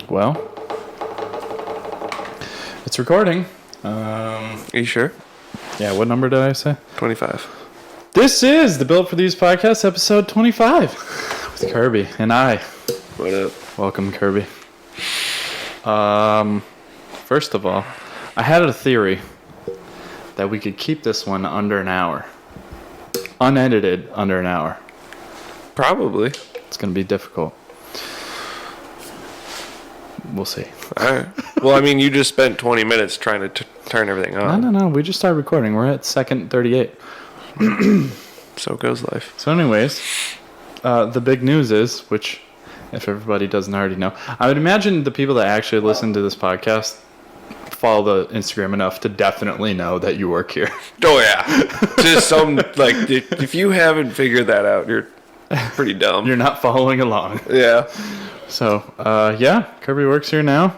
Well, it's recording. Are you sure? Yeah, what number did I say? 25. This is the Built for These podcast, episode 25, with Kirby and I. What up? Welcome, Kirby. First of all, I had a theory that we could keep this one under an hour. Unedited, under an hour. Probably. It's going to be difficult. We'll see. All right. Well, I mean, you just spent 20 minutes trying to turn everything on. No. We just started recording. We're at second 38. So goes life. So anyways, the big news is, which if everybody doesn't already know, I would imagine the people that actually listen to this podcast follow the Instagram enough to definitely know that you work here. Oh, yeah. Just some, like, if you haven't figured that out, you're pretty dumb. You're not following along. Yeah. So, yeah, Kirby works here now.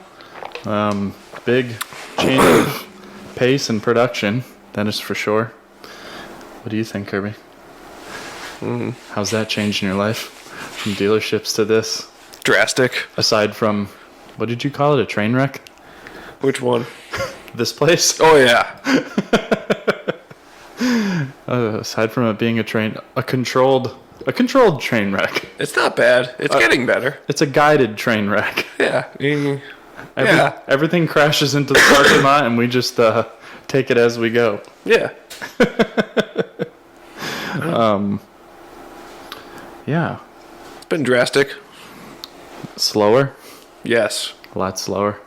Big change of pace and production, that is for sure. What do you think, Kirby? How's that changed in your life? From dealerships to this? Drastic. Aside from, what did you call it, a train wreck? Which one? This place? Oh, yeah. Aside from it being a controlled train wreck. It's not bad. It's getting better. It's a guided train wreck. Yeah. Everything crashes into the parking lot and we just take it as we go. Yeah. Yeah. It's been drastic. Slower? Yes. A lot slower.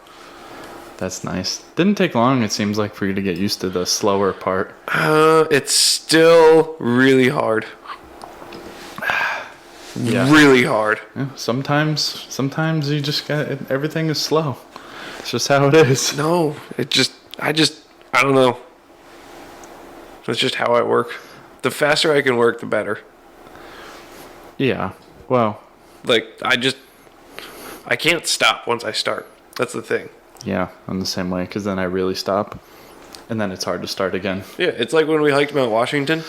That's nice. Didn't take long, it seems like, for you to get used to the slower part. It's still really hard. Yeah. Really hard. Yeah, sometimes you just everything is slow. It's just how it is. No, I don't know. That's just how I work. The faster I can work, the better. Yeah. Well. Like, I can't stop once I start. That's the thing. Yeah, I'm the same way, because then I really stop, and then it's hard to start again. Yeah, it's like when we hiked Mount Washington.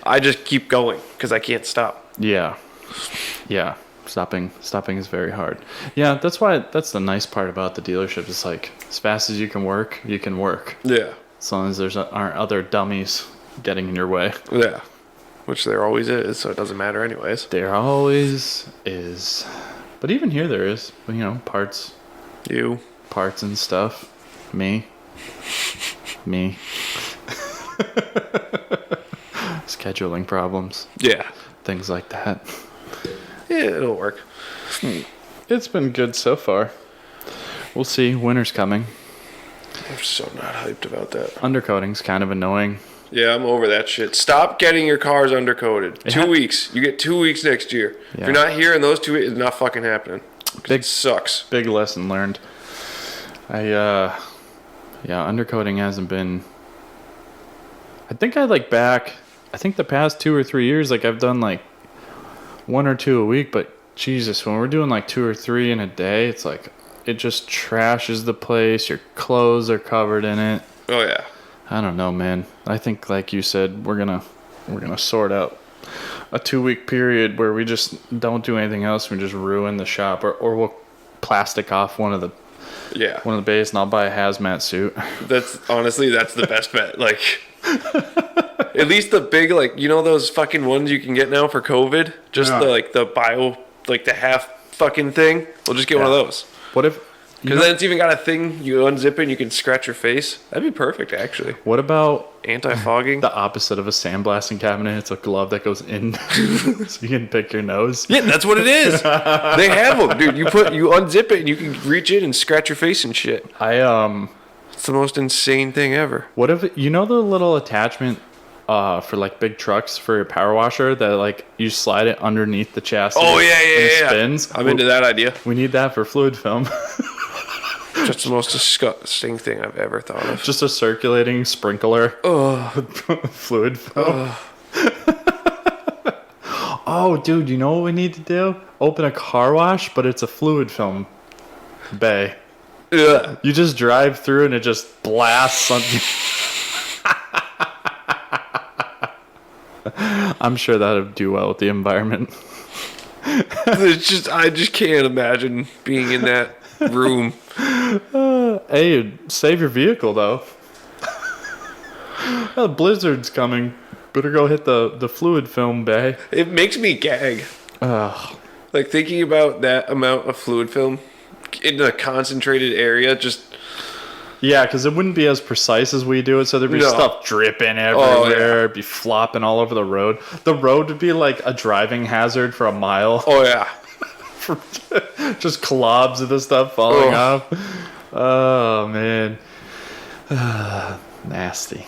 I just keep going, because I can't stop. Yeah. Yeah. Stopping is very hard. Yeah, that's the nice part about the dealership. It's like, as fast as you can work, you can work. Yeah. As long as aren't other dummies getting in your way. Yeah. Which there always is, so it doesn't matter anyways. There always is. But even here there is, parts. You. Parts and stuff. Me. Scheduling problems. Yeah. Things like that. Yeah, it'll work. It's been good so far. We'll see. Winter's coming. I'm so not hyped about that. Undercoating's kind of annoying. Yeah, I'm over that shit. Stop getting your cars undercoated. 2 weeks. You get 2 weeks next year. Yeah. If you're not here in those 2 weeks, it's not fucking happening. It sucks. Big lesson learned. Undercoating hasn't been. I think the past 2 or 3 years, I've done 1 or 2 a week, but Jesus, when we're doing 2 or 3 in a day, it's it just trashes the place. Your clothes are covered in it. Oh yeah. I don't know, man. I think, like you said, we're gonna sort out a 2-week period where we just don't do anything else. We just ruin the shop, or we'll plastic off one of the bays, and I'll buy a hazmat suit. That's the best bet. At least the big, those fucking ones you can get now for COVID? Just the bio, the half fucking thing? We'll just get one of those. What if... Because then it's even got a thing, you unzip it and you can scratch your face. That'd be perfect, actually. What about... Anti-fogging? The opposite of a sandblasting cabinet. It's a glove that goes in so you can pick your nose. Yeah, that's what it is. They have them, dude. You unzip it and you can reach in and scratch your face and shit. It's the most insane thing ever. What if... the little attachment... for big trucks for your power washer that you slide it underneath the chassis. Oh yeah, and it spins. I'm into that idea. We need that for fluid film. That's the most disgusting thing I've ever thought of. Just a circulating sprinkler. Oh, fluid film. Oh, dude, you know what we need to do? Open a car wash, but it's a fluid film bay. Yeah. You just drive through and it just blasts something. I'm sure that would do well with the environment. It's just I just can't imagine being in that room. Hey, save your vehicle though. The blizzard's coming. Better go hit the fluid film bay. It makes me gag. Ugh. Like thinking about that amount of fluid film in a concentrated area, just Yeah, because it wouldn't be as precise as we do it, so there'd be No. stuff dripping everywhere. Oh, yeah. It'd be flopping all over the road. The road would be like a driving hazard for a mile. oh yeah. Just globs of the stuff falling Oh. off. Oh, man. Nasty.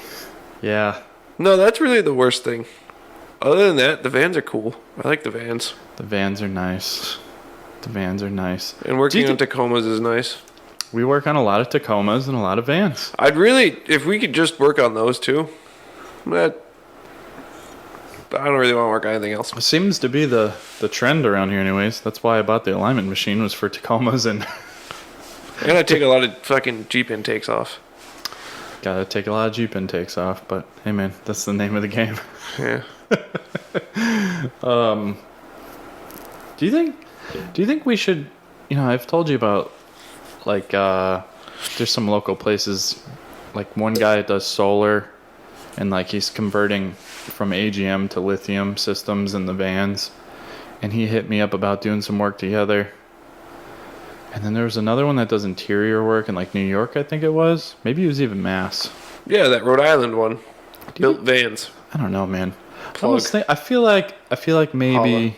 Yeah, No, that's really the worst thing. Other than that, the vans are cool. I like the vans. the vans are nice. The vans are nice. And working Do you on Tacomas is nice. We work on a lot of Tacomas and a lot of vans. I'd really, if we could just work on those two, that I don't really want to work on anything else. It seems to be the trend around here anyways. That's why I bought the alignment machine, was for Tacomas, and And I take a lot of fucking Jeep intakes off. gotta take a lot of Jeep intakes off, but hey man, that's the name of the game. Yeah. Do you think we should, I've told you about, like, there's some local places, like one guy does solar, and like he's converting from AGM to lithium systems in the vans, and he hit me up about doing some work together. And then there was another one that does interior work in like New York, I think it was. Maybe it was even Mass. Yeah, that Rhode Island one. Built vans. I don't know, man. Plug. I feel like maybe,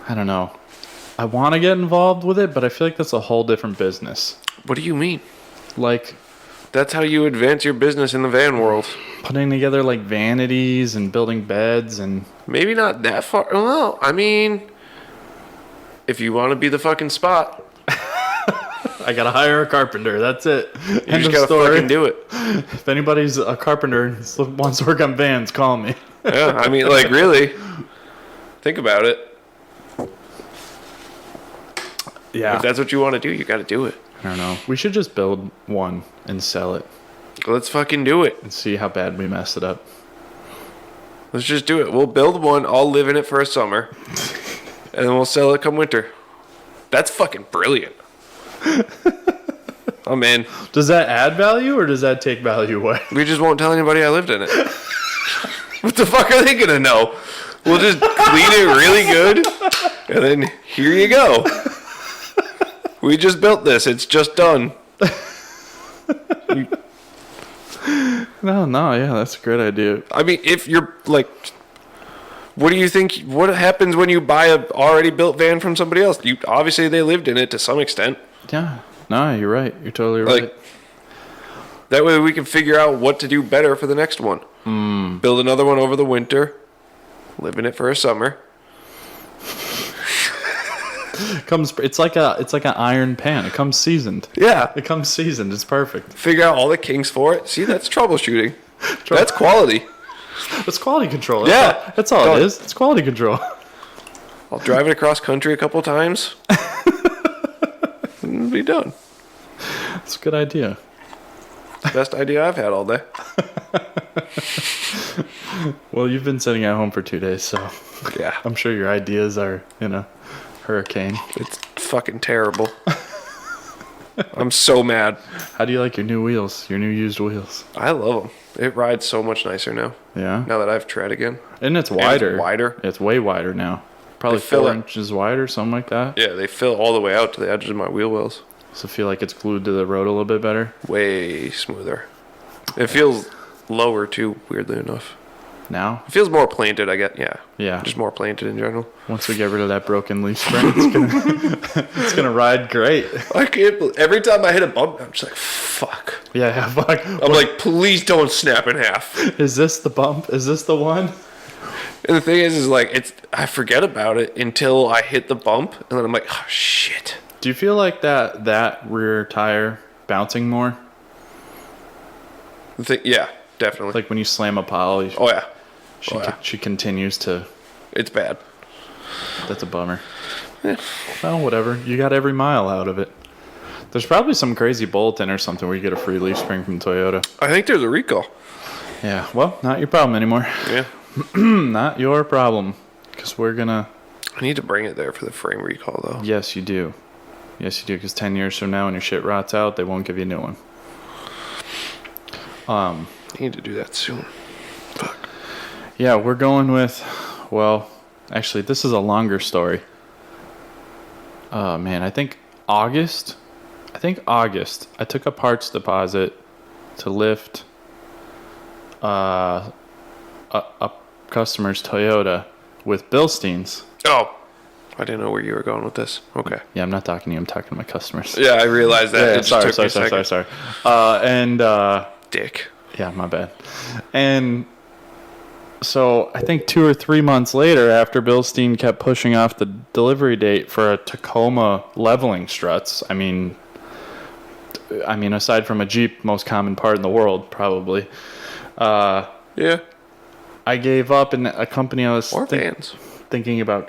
I don't know. I want to get involved with it, but I feel like that's a whole different business. What do you mean? Like That's how you advance your business in the van world. putting together like vanities and building beds and Maybe not that far. Well, I mean, if you want to be the fucking spot, I gotta hire a carpenter. That's it. you just gotta fucking do it. If anybody's a carpenter and wants to work on vans, call me. Yeah, I mean, like, really, think about it. Yeah. If that's what you want to do, you got to do it. I don't know. We should just build one and sell it Let's fucking do it. and see how bad we mess it up. Let's just do it. We'll build one. I'll live in it for a summer, and then we'll sell it come winter. That's fucking brilliant. I'm in. Does that add value or does that take value away? We just won't tell anybody I lived in it. What the fuck are they gonna know? We'll just clean it really good, and then here you go. We just built this. It's just done. No, yeah, that's a great idea. I mean, if you're like, what do you think? What happens when you buy a already built van from somebody else? You obviously they lived in it to some extent. Yeah, no, you're right. You're totally right. Like, that way we can figure out what to do better for the next one. Build another one over the winter. Live in it for a summer. It's like an iron pan. It comes seasoned. Yeah. It comes seasoned. It's perfect. Figure out all the kinks for it. See, that's troubleshooting. That's quality. It's quality control. Yeah. That's all Done. it is. It's quality control. I'll drive it across country a couple times. And be done. It's a good idea. Best idea I've had all day. Well, you've been sitting at home for 2 days, so Yeah. I'm sure your ideas are in a hurricane. It's fucking terrible. I'm so mad. How do you like your new wheels? Your new used wheels? I love them. It rides so much nicer now. Yeah. Now that I've tread again. And it's wider. wider. It's way wider now. Probably They fill 4 it. inches wider, something like that. Yeah, they fill all the way out to the edges of my wheel wells. So feel like it's glued to the road a little bit better. Way smoother. It feels lower too, weirdly enough. Now? It feels more planted, I get. Yeah. Yeah. Just more planted in general. Once we get rid of that broken leaf spring, it's gonna ride great. I can't believe, every time I hit a bump, I'm just like, fuck. Yeah, fuck. I'm like, please don't snap in half. Is this the bump? Is this the one? And the thing is like, I forget about it until I hit the bump, and then I'm like, oh shit. Do you feel like that rear tire bouncing more? Yeah, definitely. Like when you slam a pile, oh yeah, she continues to. it's bad. That's a bummer. Well, whatever. You got every mile out of it. There's probably some crazy bulletin or something where you get a free leaf spring from Toyota. I think there's a recall. Yeah. Well, not your problem anymore. Yeah. Not your problem. because we're gonna. I need to bring it there for the frame recall, though. Yes, you do. Yes, you do. Because 10 years from now, when your shit rots out, they won't give you a new one. I need to do that soon. Fuck. Yeah, we're going with. Well, actually, this is a longer story. Man, I think August. I took a parts deposit to lift a customer's Toyota with Bilsteins. Oh. I didn't know where you were going with this. Okay. Yeah, I'm not talking to you. I'm talking to my customers. Yeah, I realized that. Yeah, It just took me a second. sorry. Dick. Yeah, my bad. And so I think 2 or 3 months later, after Bilstein kept pushing off the delivery date for a Tacoma leveling struts, I mean, aside from a Jeep, most common part in the world, probably. Yeah. I gave up, and a company I was Or vans. thinking about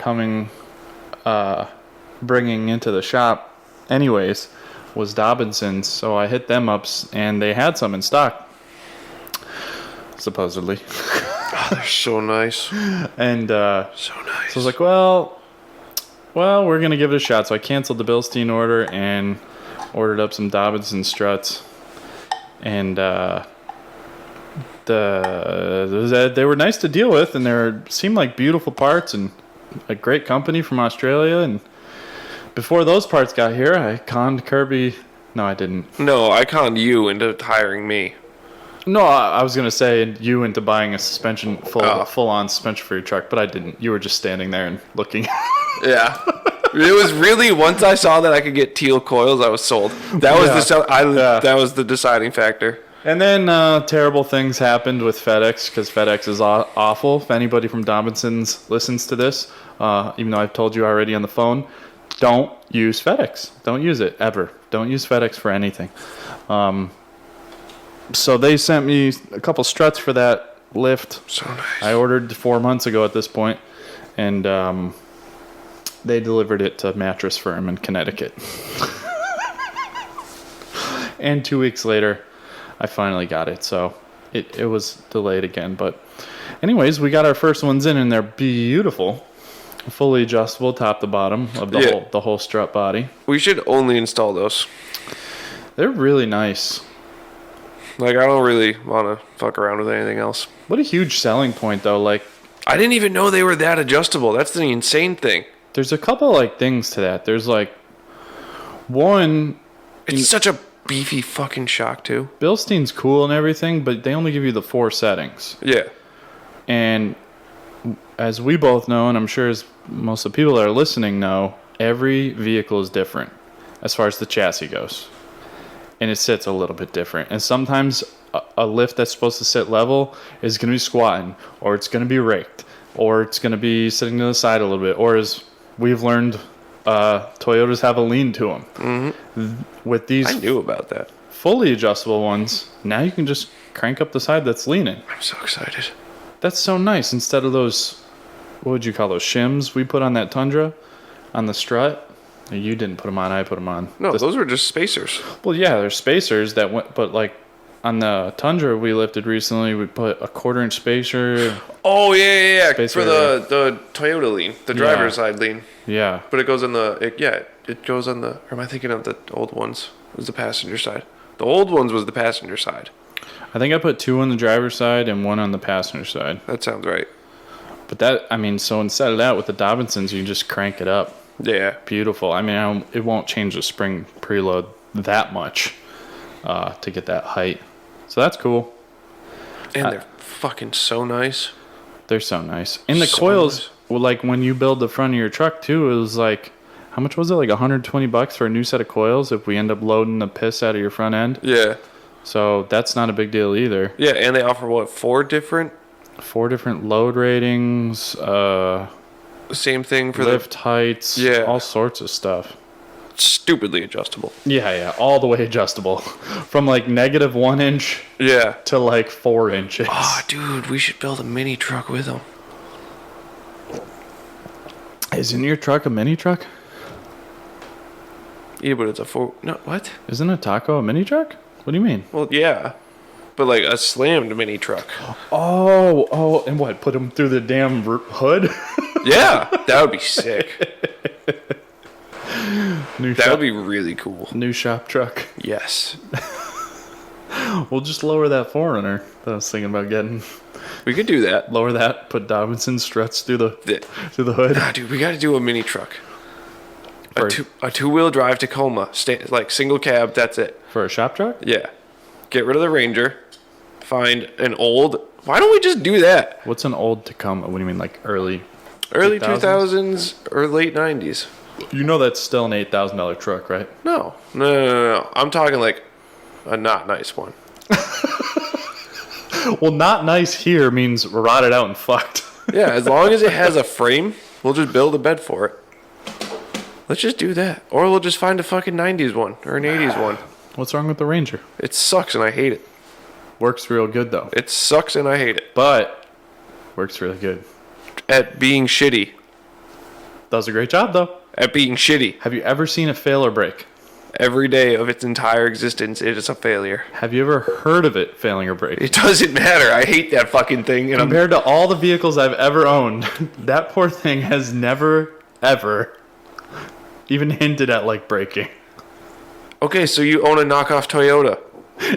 bringing into the shop anyways was Dobinson's. So I hit them up, and they had some in stock, supposedly. Oh, they're so nice. And So nice. so I was like, well, we're gonna give it a shot. So I canceled the Bilstein order and ordered up some Dobinson struts, and they were nice to deal with, and seemed like beautiful parts and a great company from Australia. And before those parts got here, I conned Curby. No, I didn't. No, I conned you into hiring me. No, I was gonna say you into buying a suspension full on suspension for your truck, but I didn't. You were just standing there and looking. Yeah. It was really, once I saw that I could get teal coils, I was sold. That was that was the deciding factor. And then terrible things happened with FedEx, because FedEx is awful. If anybody from Dobinson's listens to this, even though I've told you already on the phone, don't use FedEx. Don't use it, ever. Don't use FedEx for anything. So they sent me a couple struts for that lift. So nice. I ordered 4 months ago at this point, and they delivered it to Mattress Firm in Connecticut. And 2 weeks later, I finally got it. So it was delayed again. But anyways, we got our first ones in, and they're beautiful. Fully adjustable top to bottom of the whole strut body. We should only install those. They're really nice. Like, I don't really want to fuck around with anything else. What a huge selling point, though. Like, I didn't even know they were that adjustable. That's the insane thing. there's a couple like things to that. There's like one. It's such a beefy fucking shock too. Bilstein's cool and everything, but they only give you the 4 settings. Yeah. And as we both know, and I'm sure as most of the people that are listening know, every vehicle is different as far as the chassis goes. And it sits a little bit different. And sometimes a lift that's supposed to sit level is going to be squatting, or it's going to be raked, or it's going to be sitting to the side a little bit, or as we've learned, Toyotas have a lean to them. Mm-hmm. With these, I knew about that. Fully adjustable ones, now you can just crank up the side that's leaning. I'm so excited. That's so nice. Instead of those, what would you call those, shims we put on that Tundra on the strut? You didn't put them on, I put them on. No, those were just spacers. Well, yeah, they're spacers that went, but like on the Tundra we lifted recently, we put a 1/4-inch spacer. Oh, yeah. For the Toyota lean, the driver's side lean. Yeah. But it goes on it goes on the, or am I thinking of the old ones? It was the passenger side. The old ones was the passenger side. I think I put 2 on the driver's side and 1 on the passenger side. That sounds right. But that, I mean, so instead of that, with the Dobinsons, you just crank it up. Yeah. Beautiful. I mean, it won't change the spring preload that much to get that height. So that's cool. And they're fucking so nice. They're so nice. And the coils, well, like when you build the front of your truck too, it was like, how much was it? Like $120 for a new set of coils if we end up loading the piss out of your front end? Yeah. So that's not a big deal either. Yeah, and they offer what, 4 different load ratings, same thing for lift heights, all sorts of stuff. Stupidly adjustable. Yeah, all the way adjustable. From like -1 inch to like 4 inches. Oh, dude, we should build a mini truck with them. Isn't your truck a mini truck? Yeah, but it's a 4... No, what? Isn't a Taco a mini truck? What do you mean? Well, yeah. But like a slammed mini truck. Oh, and what? Put them through the damn hood? Yeah, that would be sick. New That shop, would be really cool. new shop truck. Yes. We'll just lower that 4Runner that I was thinking about getting. We could do that. Lower that, put Dobinson struts through the The- hood. Nah, dude, we got to do a mini truck. For, A two-wheel drive Tacoma. Like single cab, that's it. for a shop truck? Yeah. Get rid of the Ranger. Find an old... Why don't we just do that? What's an old Tacoma? What do you mean, like early 2000s or late 90s. You know that's still an $8,000 truck, right? No. I'm talking like a not nice one. Well, not nice here means rotted out and fucked. Yeah, as long as it has a frame, we'll just build a bed for it. Let's just do that. Or we'll just find a fucking 90s one or an 80s one. What's wrong with the Ranger? It sucks and I hate it. Works real good, though. It sucks and I hate it. But works really good. At being shitty. Does a great job, though. At being shitty. Have you ever seen a fail or break? Every day of its entire existence, it is a failure. Have you ever heard of it failing or break? It doesn't matter. I hate that fucking thing. And Compared to all the vehicles I've ever owned, that poor thing has never, ever even hinted at, like, braking. Okay, so you own a knockoff Toyota.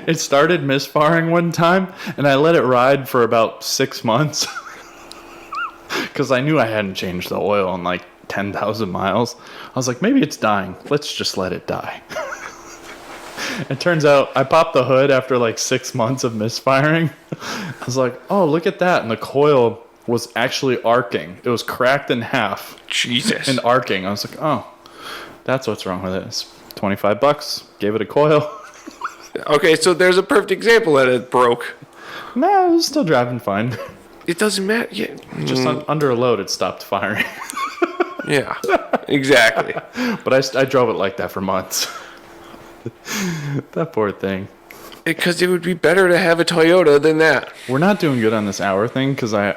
It started misfiring one time, and I let it ride for about 6 months. Because I knew I hadn't changed the oil in, like, 10,000 miles. I was like, maybe it's dying. Let's just let it die. It turns out I popped the hood after like 6 months of misfiring. I was like, oh, look at that. And the coil was actually arcing. It was cracked in half Jesus. and arcing. I was like, oh, that's what's wrong with it. It's $25. Gave it a coil. Okay, so there's a perfect example that it broke. Nah, it was still driving fine. It doesn't matter. Yeah. Just under a load, it stopped firing. Yeah, exactly. But I drove it like that for months. That poor thing. Because it would be better to have a Toyota than that. We're not doing good on this hour thing because I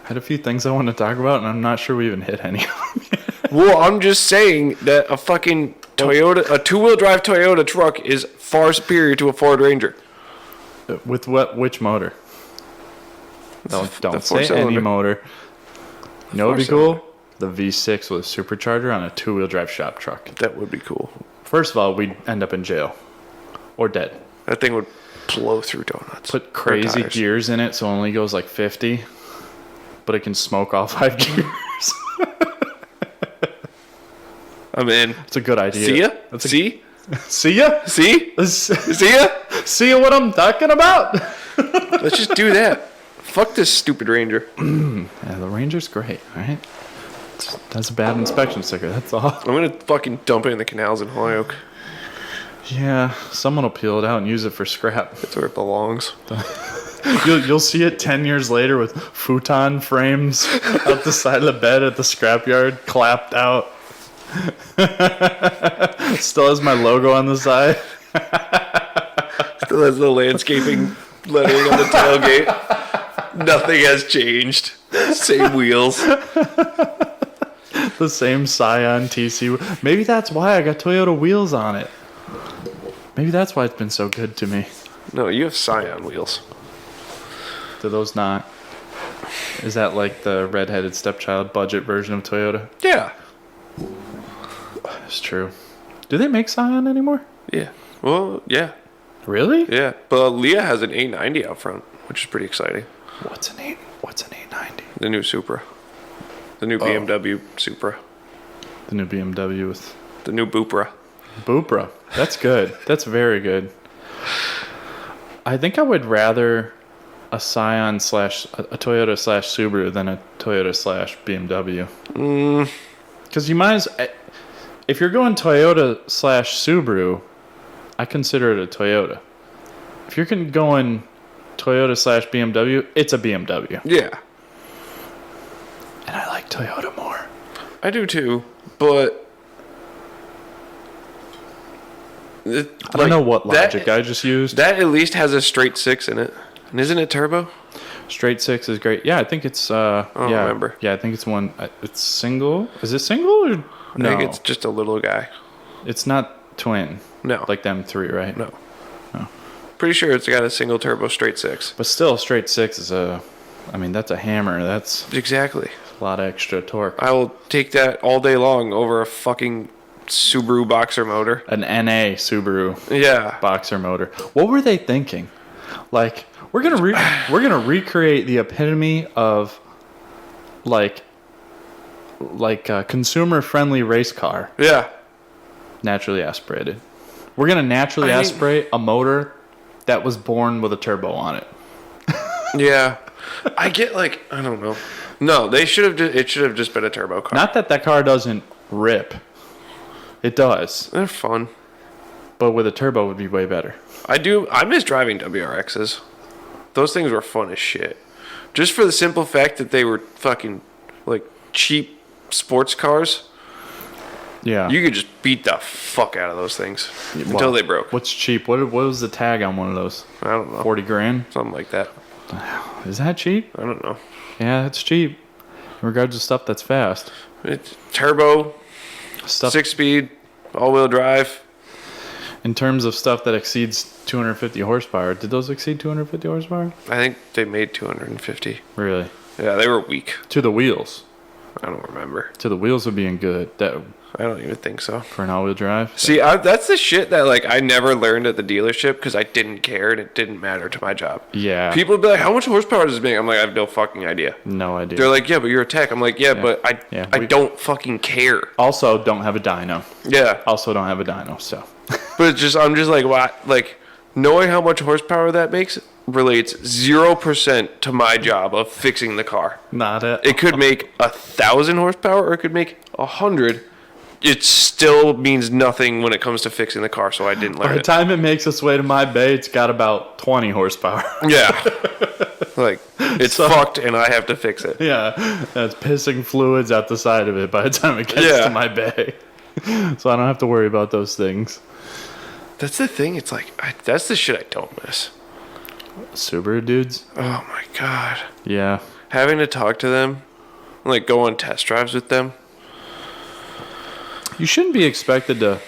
had a few things I want to talk about, and I'm not sure we even hit any of them yet. Well, I'm just saying that a fucking Toyota, a two-wheel drive Toyota truck is far superior to a Ford Ranger. With what? Which motor? Don't say four-cylinder. any motor. You know what would be four-cylinder. cool? The V6 with a supercharger on a two-wheel drive shop truck. That would be cool. First of all, we'd end up in jail. Or dead. That thing would blow through donuts. Put crazy tires. gears in it so it only goes like 50. But it can smoke all 5 gears. I'm in. It's a good idea. See ya? See See? ya? See? See ya? See ya what I'm talking about? Let's just do that. Fuck this stupid Ranger. Yeah, the Ranger's great, right? That's a bad inspection sticker, that's all. I'm gonna fucking dump it in the canals in Holyoke. Yeah, someone will peel it out and use it for scrap. That's where it belongs. You'll see it 10 years later with futon frames out the side of the bed at the scrapyard, clapped out. Still has my logo on the side. Still has the landscaping lettering on the tailgate. Nothing has changed. Same wheels. The same Scion TC. Maybe that's why I got Toyota wheels on it. Maybe that's why it's been so good to me. No, you have Scion wheels. Do those not? Is that like the redheaded stepchild budget version of Toyota? Yeah. It's true. Do they make Scion anymore? Yeah. Well, yeah. Really? Yeah. But Leah has an 890 out front, which is pretty exciting. What's an 890? The new Supra. The new BMW Supra. The new BMW with The new Bupra. Bupra. That's good. That's very good. I think I would rather a Scion slash a Toyota slash Subaru than a Toyota slash BMW. Because you might as, if you're going Toyota slash Subaru, I consider it a Toyota. If you're going Toyota slash BMW, it's a BMW. Yeah. And I like Toyota more. I do too, but I don't know what logic I just used. That at least has a straight 6 in it. And isn't it turbo? Straight 6 is great. Yeah, I think it's I don't remember. Yeah, I think it's one. It's single. Is it single or no? I think it's just a little guy. It's not twin. No. Like them 3, right? No. Pretty sure it's got a single turbo straight 6. But still, straight 6 is a. I mean, that's a hammer. That's Exactly. A lot of extra torque. I will take that all day long over a fucking Subaru boxer motor. An NA Subaru Yeah. boxer motor. What were they thinking? Like, we're gonna recreate the epitome of like a consumer friendly race car, Yeah. naturally aspirated. We're gonna naturally aspirate a motor that was born with a turbo on it. Yeah. I get like, I don't know. No, they should have. It should have just been a turbo car. Not that car doesn't rip. It does, They're fun. but with a turbo would be way better. I miss driving WRXs. Those things were fun as shit. Just for the simple fact that they were fucking like cheap sports cars. Yeah. You could just beat the fuck out of those things until they broke. What's cheap? What was the tag on one of those? I don't know. 40 grand? Something like that. Is that cheap? I don't know. Yeah, it's cheap. In regards to stuff that's fast. It's turbo, Stuff 6-speed, all-wheel drive. in terms of stuff that exceeds 250 horsepower. Did those exceed 250 horsepower? I think they made 250. Really? Yeah, they were weak. To the wheels. I don't remember. To the wheels would being good. That I don't even think so. for an all-wheel drive. See, that's the shit that like I never learned at the dealership because I didn't care and it didn't matter to my job. Yeah. People would be like, "How much horsepower does this make?" I'm like, "I have no fucking idea." No idea. They're like, "Yeah, but you're a tech." I'm like, "Yeah, but I We don't fucking care." also don't have a dyno. Yeah, Also don't have a dyno. So but it's just I'm just like, what? Like knowing how much horsepower that makes relates 0% to my job of fixing the car. not it. It could make 1,000 horsepower or it could make 100. It still means nothing when it comes to fixing the car, so I didn't By learn the it. time it makes its way to my bay, it's got about 20 horsepower. Yeah. Like, it's fucked and I have to fix it. Yeah, that's pissing fluids out the side of it by the time it gets Yeah. to my bay. So I don't have to worry about those things. That's the thing. It's like, that's the shit I don't miss. Subaru dudes? Oh my God. Yeah. Having to talk to them, like go on test drives with them. You shouldn't be expected to.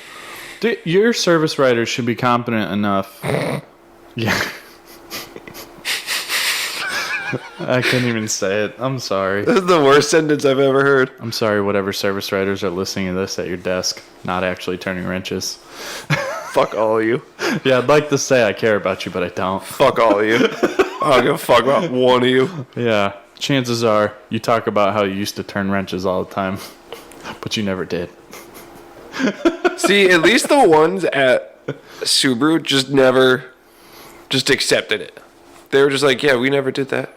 Your service writers should be competent enough. Yeah. I couldn't even say it. I'm sorry. This is the worst sentence I've ever heard. I'm sorry, whatever service writers are listening to this at your desk, not actually turning wrenches. Fuck all of you. Yeah, I'd like to say I care about you, but I don't. Fuck all of you. I don't give a fuck about one of you. Yeah, chances are you talk about how you used to turn wrenches all the time, but you never did. See, at least the ones at Subaru just never just accepted it. They were just like, yeah, we never did that.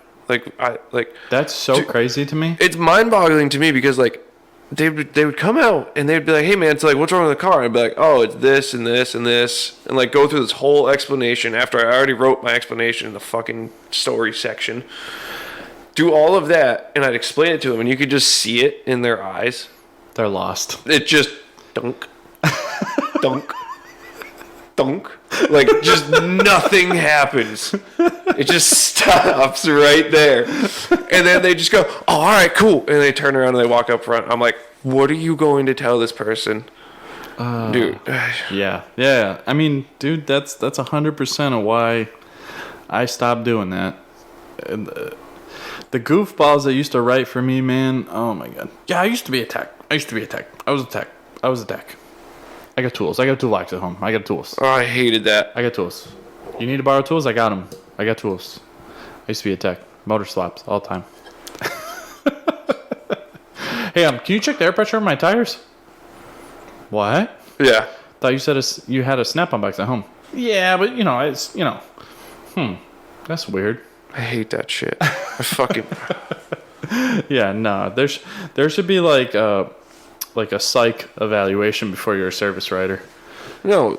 That's so crazy to me. It's mind-boggling to me because like they would come out and they'd be like, hey man, it's like, what's wrong with the car? And I'd be like, oh, it's this and this and this, and like go through this whole explanation after I already wrote my explanation in the fucking story section. Do all of that, and I'd explain it to them, and you could just see it in their eyes. They're lost. It just dunk, dunk, dunk. Like just nothing happens. It just stops right there. And then they just go, oh, all right, cool. And they turn around and they walk up front. I'm like, what are you going to tell this person? Dude. Yeah. I mean, dude, that's 100% of why I stopped doing that. And the goofballs that used to write for me, man. Oh my god. Yeah, I used to be a tech. I was a tech. I got tools. I got a toolbox at home. I got tools. Oh, I hated that. I got tools. You need to borrow tools? I got them. I got tools. I used to be a tech. Motor swaps all the time. Hey, can you check the air pressure on my tires? What? Yeah. Thought you said you had a snap-on box at home. Yeah, but it's that's weird. I hate that shit. I fucking. Yeah, no. There should be like a psych evaluation before you're a service writer. No,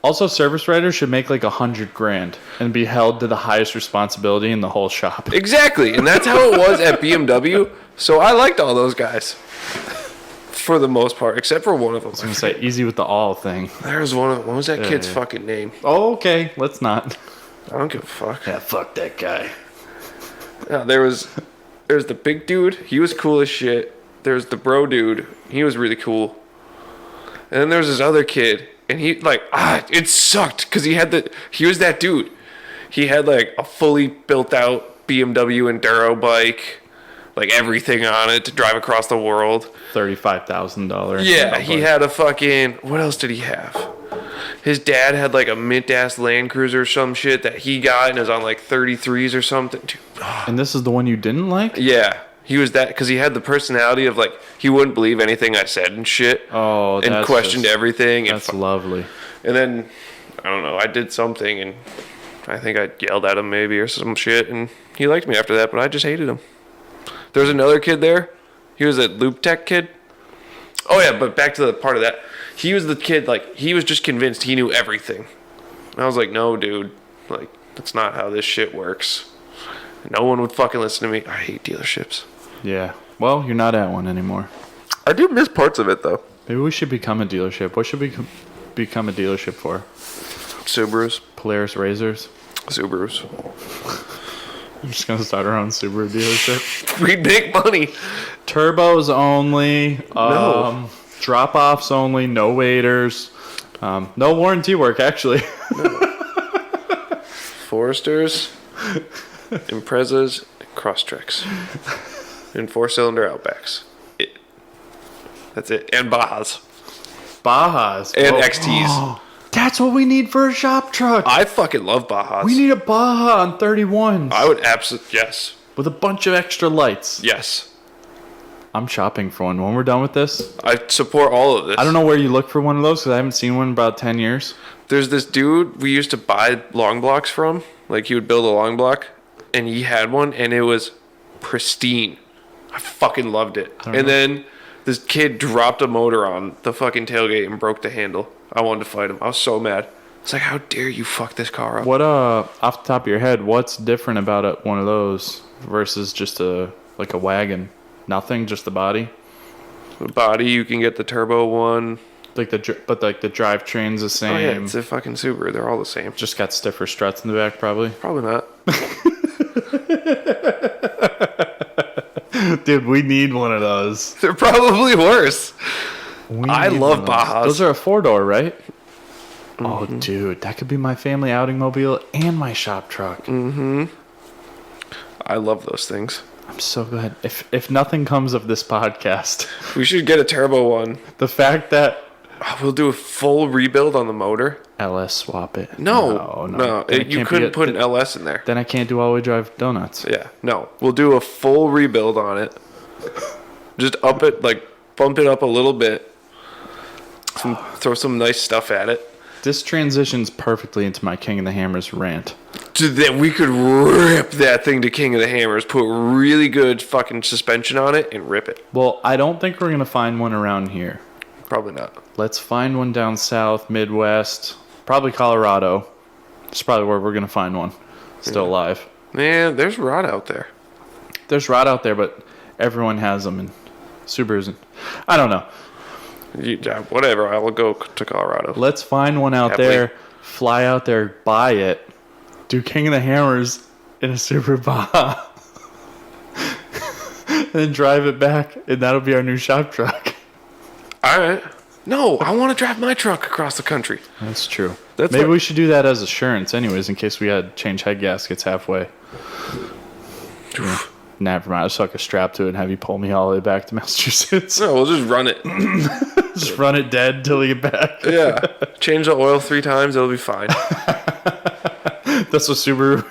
Also, service writers should make like $100,000 and be held to the highest responsibility in the whole shop. Exactly, and that's how it was at BMW. So I liked all those guys, for the most part, except for one of them. I was gonna say easy with the all thing. There was one of them. What was that kid's fucking name? Oh, okay, let's not. I don't give a fuck. Yeah, fuck that guy. Yeah, there's the big dude. He was cool as shit. There's the bro dude. He was really cool. And then there's this other kid, and he it sucked because he was that dude. He had like a fully built out BMW Enduro bike, like everything on it to drive across the world. $35,000. Yeah, he had a fucking, what else did he have? His dad had like a mint ass Land Cruiser or some shit that he got and is on like 33s or something. Dude. And this is the one you didn't like? Yeah. He was that because he had the personality of like he wouldn't believe anything I said and shit. Oh, and questioned everything. That's lovely. And then I don't know. I did something and I think I yelled at him maybe or some shit, and he liked me after that. But I just hated him. There was another kid there. He was a Loop Tech kid. Oh yeah, but back to the part of that. He was the kid like he was just convinced he knew everything. And I was like, no, dude. Like that's not how this shit works. No one would fucking listen to me. I hate dealerships. Yeah. Well, you're not at one anymore. I do miss parts of it, though. Maybe we should become a dealership. What should we become a dealership for? Subarus. Polaris Razors? Subarus. I'm just going to start our own Subaru dealership. We'd make money. Turbos only. No. Drop-offs only. No waiters. No warranty work, actually. No. Foresters. Imprezas. And Crosstreks. And 4-cylinder Outbacks. That's it. And Bajas. Bajas. And Whoa. XTs. That's what we need for a shop truck. I fucking love Bajas. We need a Baja on 31s. I would absolutely... Yes. With a bunch of extra lights. Yes. I'm shopping for one when we're done with this. I support all of this. I don't know where you look for one of those because I haven't seen one in about 10 years. There's this dude we used to buy long blocks from. Like, he would build a long block. And he had one, and it was pristine. I fucking loved it. And then this kid dropped a motor on the fucking tailgate and broke the handle. I wanted to fight him. I was so mad. It's like, how dare you fuck this car up? What off the top of your head, what's different about one of those versus just a wagon? Nothing, just the body. The body, you can get the turbo one. But the drivetrain's the same. Oh yeah, it's a fucking Subaru. They're all the same. Just got stiffer struts in the back, probably. Probably not. Dude, we need one of those. They're probably worse. I love Bajas. Those are a 4-door, right? Mm-hmm. Oh, dude, that could be my family outing mobile and my shop truck. Mm-hmm. I love those things. I'm so glad. If nothing comes of this podcast, we should get a turbo one. The fact that we'll do a full rebuild on the motor. LS swap it. No. You couldn't put an LS in there. Then I can't do all-wheel drive donuts. Yeah, no. We'll do a full rebuild on it. Just up it, like bump it up a little bit. Throw some nice stuff at it. This transitions perfectly into my King of the Hammers rant. Dude, then we could rip that thing to King of the Hammers, put really good fucking suspension on it, and rip it. Well, I don't think we're going to find one around here. Probably not. Let's find one down south, Midwest, probably Colorado. That's probably where we're going to find one. Still alive. Man, there's rod out there. There's rod out there, but everyone has them, and Subarus. And I don't know. Yeah, whatever. I will go to Colorado. Let's find one out there, fly out there, buy it, do King of the Hammers in a Subaru Baja, and then drive it back, and that'll be our new shop truck. All right. No, I want to drive my truck across the country. That's true. Maybe we should do that as assurance anyways, in case we had to change head gaskets halfway. Yeah. Never mind. I'll just hook a strap to it and have you pull me all the way back to Massachusetts. No, we'll just run it. Just run it dead till we get back. Yeah. Change the oil 3 times. It'll be fine. That's what Subaru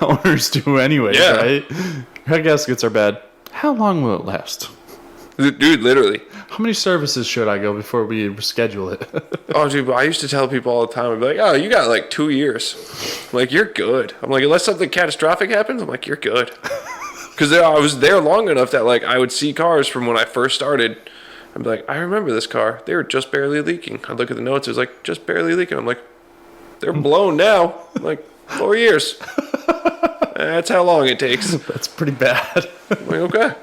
owners do anyways, right? Head gaskets are bad. How long will it last? Dude, literally. How many services should I go before we schedule it? Oh, dude, I used to tell people all the time, I'd be like, oh, you got like 2 years. I'm like, you're good. I'm like, unless something catastrophic happens, I'm like, you're good. Because I was there long enough that like I would see cars from when I first started. I'd be like, I remember this car. They were just barely leaking. I'd look at the notes. It was like, just barely leaking. I'm like, they're blown now. I'm like, 4 years. That's how long it takes. That's pretty bad. I'm like, okay.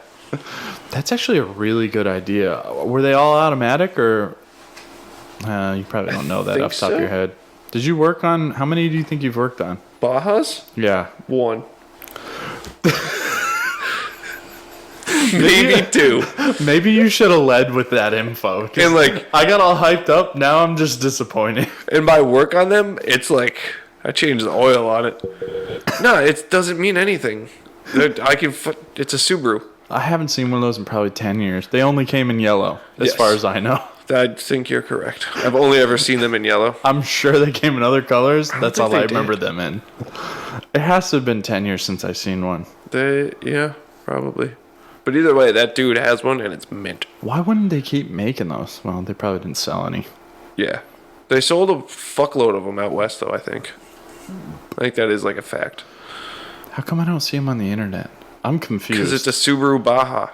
That's actually a really good idea. Were they all automatic or... you probably don't know that off the top of your head. Did you work on... How many do you think you've worked on? Bajas? Yeah. 1. Maybe 2. Maybe you should have led with that info. And like... I got all hyped up. Now I'm just disappointed. And by work on them, it's like... I changed the oil on it. No, it doesn't mean anything. It's a Subaru. I haven't seen one of those in probably 10 years. They only came in yellow, as Yes. far as I know. I think you're correct. I've only ever seen them in yellow. I'm sure they came in other colors. That's think all I they remember did. them in. It has to have been 10 years since I've seen one. Yeah, probably. But either way, that dude has one, and it's mint. Why wouldn't they keep making those? Well, they probably didn't sell any. Yeah. They sold a fuckload of them out west, though, I think. I think that is like a fact. How come I don't see them on the internet? I'm confused. Because it's a Subaru Baja.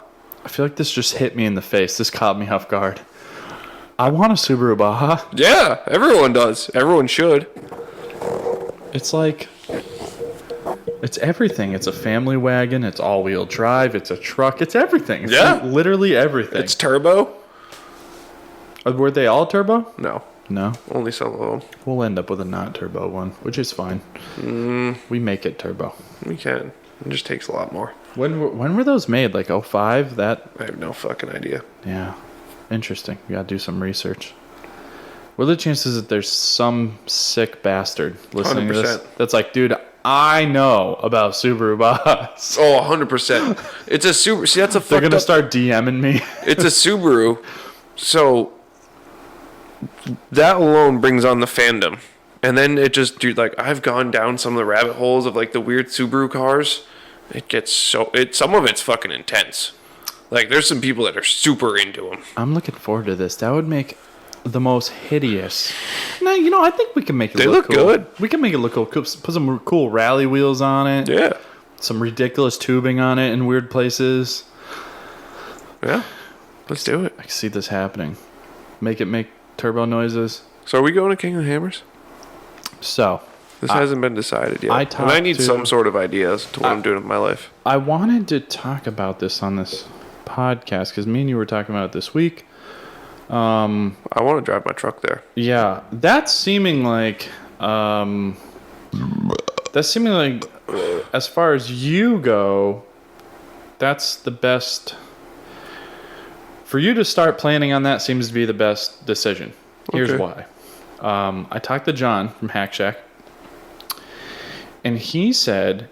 I feel like this just hit me in the face. This caught me off guard. I want a Subaru Baja. Yeah, everyone does. Everyone should. It's like... It's everything. It's a family wagon. It's all-wheel drive. It's a truck. It's everything. It's Yeah. like literally everything. It's turbo? Were they all turbo? No. No. Only some of them. We'll end up with a not turbo one, which is fine. We make it turbo. We can. It just takes a lot more. When were those made? Like 05? That... I have no fucking idea. Yeah. Interesting. We gotta do some research. What are the chances that there's some sick bastard listening to this 100%. that's like, dude, I know about Subaru Bajas. Oh, 100%. It's a Subaru. See, that's a They're fucked gonna up... start DMing me. It's a Subaru. So, that alone brings on the fandom. And then it just, dude, like, I've gone down some of the rabbit holes of, like, the weird Subaru cars. It gets so... Some of it's fucking intense. Like, there's some people that are super into them. I'm looking forward to this. That would make the most hideous. No, I think we can make it They look look cool. good. We can make it look cool. Put some cool rally wheels on it. Yeah. Some ridiculous tubing on it in weird places. Yeah. Let's do it. I can see this happening. Make it make turbo noises. So, are we going to King of the Hammers? So, This hasn't been decided yet. I And I need talked to- some sort of idea as to what I'm doing with my life. I wanted to talk about this on this podcast because me and you were talking about it this week. I want to drive my truck there. Yeah, that's seeming like as far as you go, that's the best for you to start planning on. That seems to be the best decision. Here's Okay. why. I talked to John from Hack Shack, and he said,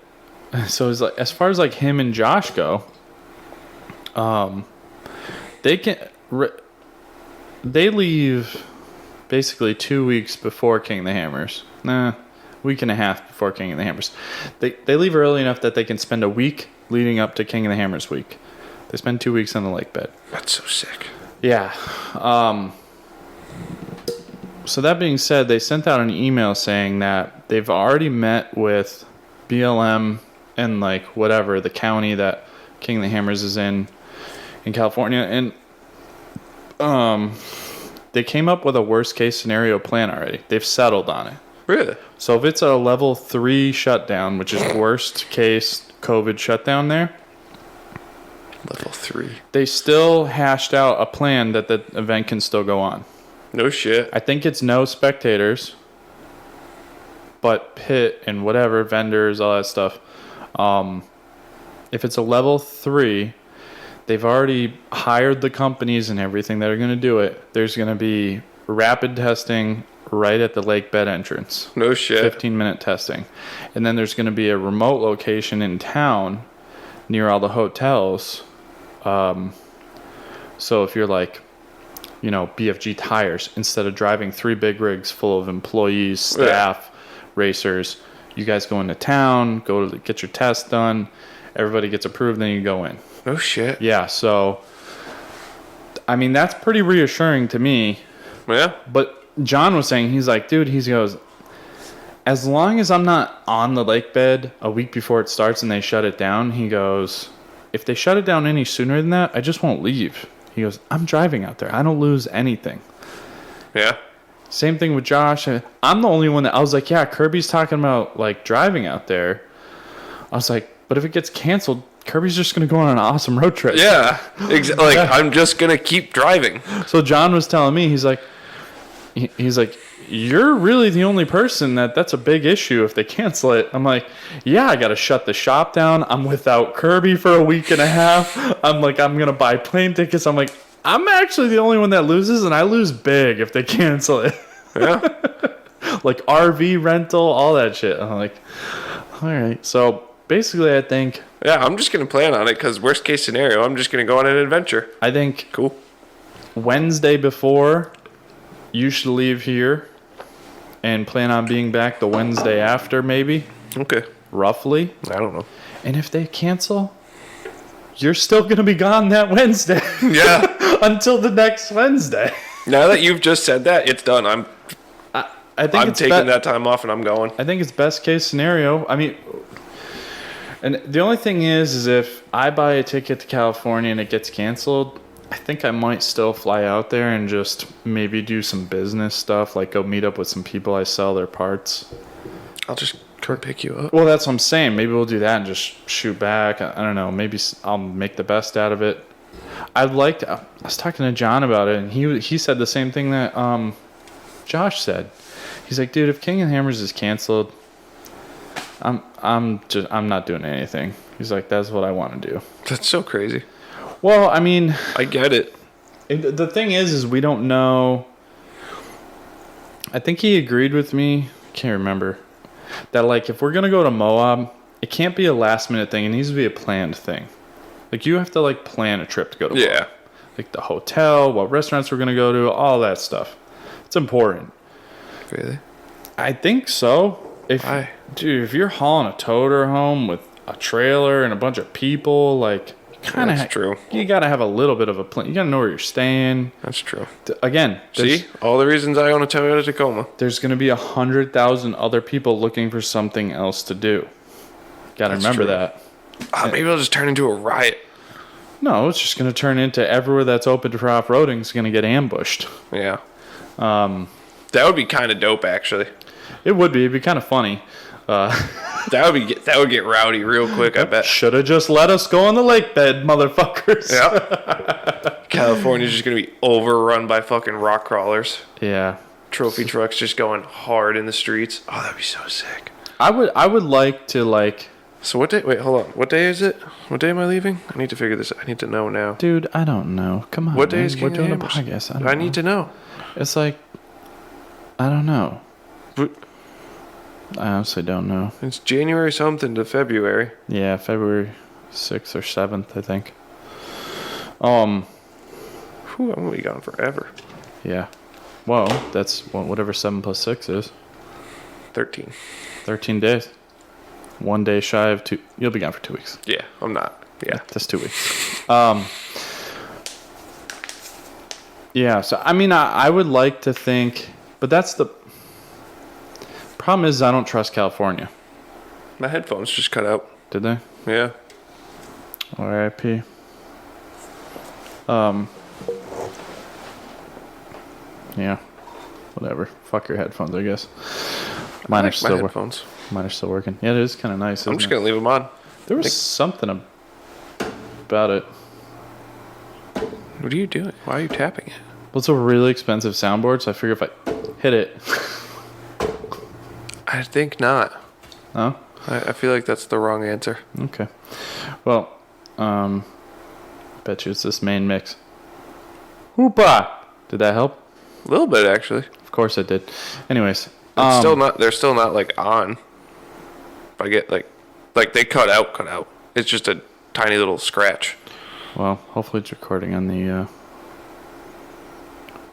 so it's like, as far as like him and Josh go, they can. They leave basically 2 weeks before King of the Hammers. Week and a half before King of the Hammers. They leave early enough that they can spend a week leading up to King of the Hammers week. They spend 2 weeks on the lake bed. That's so sick. Yeah. So that being said, they sent out an email saying that they've already met with BLM and like whatever, the county that King of the Hammers is in California, and they came up with a worst case scenario plan already. They've settled on it. Really? So if it's a level 3 shutdown, which is worst case COVID shutdown there, Level 3. they still hashed out a plan that the event can still go on. No shit. I think it's no spectators, but pit and whatever, vendors, all that stuff. If it's a level 3, they've already hired the companies and everything that are going to do it. There's going to be rapid testing right at the lake bed entrance. No shit. 15-minute testing. And then there's going to be a remote location in town near all the hotels. So if you're like, BFG Tires, instead of driving 3 big rigs full of employees, staff, racers, you guys go into town, go to get your test done, everybody gets approved, then you go in. No shit. Yeah, so, I mean, that's pretty reassuring to me. Yeah. But John was saying, he's like, dude, he goes, as long as I'm not on the lake bed a week before it starts and they shut it down, he goes, if they shut it down any sooner than that, I just won't leave. He goes, I'm driving out there. I don't lose anything. Yeah. Same thing with Josh. I'm the only one that I was like, yeah, Kirby's talking about like driving out there. I was like, but if it gets canceled, Kirby's just going to go on an awesome road trip. Yeah. I'm just going to keep driving. So John was telling me, he's like, you're really the only person that's a big issue if they cancel it. I'm like, yeah, I got to shut the shop down. I'm without Kirby for a week and a half. I'm like, I'm going to buy plane tickets. I'm like, I'm actually the only one that loses, and I lose big if they cancel it. Yeah. Like RV rental, all that shit. I'm like, all right. So basically, I think Yeah, I'm just going to plan on it because worst case scenario, I'm just going to go on an adventure. I think Cool. Wednesday before, you should leave here and plan on being back the Wednesday after, maybe, Okay. roughly. I don't know. And if they cancel, you're still going to be gone that Wednesday. Yeah. Until the next Wednesday. Now that you've just said that, it's done. I think I'm taking that time off and I'm going. I think it's best case scenario. I mean, and the only thing is if I buy a ticket to California and it gets canceled, I think I might still fly out there and just maybe do some business stuff, like go meet up with some people I sell their parts. I'll just come pick you up. Well, that's what I'm saying. Maybe we'll do that and just shoot back. I don't know. Maybe I'll make the best out of it. I'd like to. I was talking to John about it, and he said the same thing that Josh said. He's like, dude, if King of the Hammers is canceled, I'm not doing anything. He's like, that's what I want to do. That's so crazy. Well, I mean, I get it. the thing is we don't know. I think he agreed with me. Can't remember that. Like, if we're gonna go to Moab, it can't be a last minute thing. It needs to be a planned thing. Like, you have to like plan a trip to go to Moab. Yeah. Like the hotel, what restaurants we're gonna go to, all that stuff. It's important. Really? I think so. Why? Dude, if you're hauling a toter home with a trailer and a bunch of people, like, kind of, That's true. You gotta have a little bit of a plan. You gotta know where you're staying. That's true. Again, See? All the reasons I own a Toyota Tacoma. there's gonna be 100,000 other people looking for something else to do. Gotta That's remember true. that. Maybe it'll just turn into a riot. No, it's just gonna turn into everywhere that's open for off-roading is gonna get ambushed. Yeah. That would be kind of dope, actually. It would be. It'd be kind of funny. That would get rowdy real quick, I bet. Should have just let us go on the lake bed, motherfuckers. Yeah. California's just gonna be overrun by fucking rock crawlers. Yeah. Trophy trucks just going hard in the streets. Oh, that'd be so sick. I would like to, like, So what day? Wait, hold on. What day is it? What day am I leaving? I need to figure this. I need to know now. dude, I don't know. Come on. What day man. is King We're of doing a Hammers? podcast. I need to know. It's like, I don't know. But I honestly don't know. it's January something to February. Yeah, February 6th or 7th, I think. Whew, I'm gonna be gone forever. Yeah. Well, that's whatever 7 plus 6 is. 13. 13 days. 1 day shy of 2. You'll be gone for 2 weeks. Yeah, I'm not. Yeah. That's 2 weeks. Yeah, so I mean, I would like to think, but that's the problem is I don't trust California. My headphones just cut out. Did they? Yeah. R.I.P. Yeah. Whatever. Fuck your headphones, I guess. Mine I are like my still headphones. Mine are still working. Yeah, it is kind of nice. I'm isn't just it? gonna leave them on. There was something about it. What are you doing? Why are you tapping it? Well, it's a really expensive soundboard, so I figure if I hit it. I think not. Oh, I feel like that's the wrong answer. okay. Well, bet you it's this main mix. Hoopa! Did that help? A little bit actually. Of course it did. Anyways, It's still not. They're still not like on. If I get like they cut out. It's just a tiny little scratch. well, hopefully it's recording on the.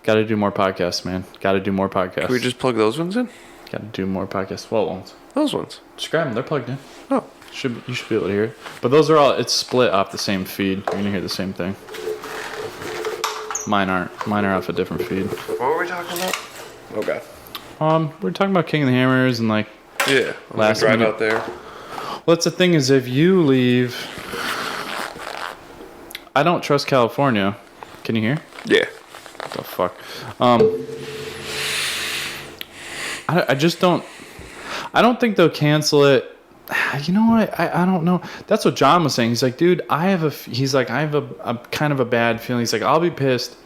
Got to do more podcasts, man. Got to do more podcasts. Can we just plug those ones in? Got to do more podcasts. Well, ones. Those ones. Just grab them. They're plugged in. Oh. You should be able to hear it. But those are all. It's split off the same feed. You're gonna hear the same thing. Mine aren't. Mine are off a different feed. What were we talking about? Oh god. We're talking about King of the Hammers and like. Yeah. I'm Last gonna drive minute. out there. Well, that's the thing is if you leave. I don't trust California. Can you hear? Yeah. What the fuck? I just don't. I don't think they'll cancel it. You know what? I don't know. That's what John was saying. He's like, dude, I have a kind of a bad feeling. He's like, I'll be pissed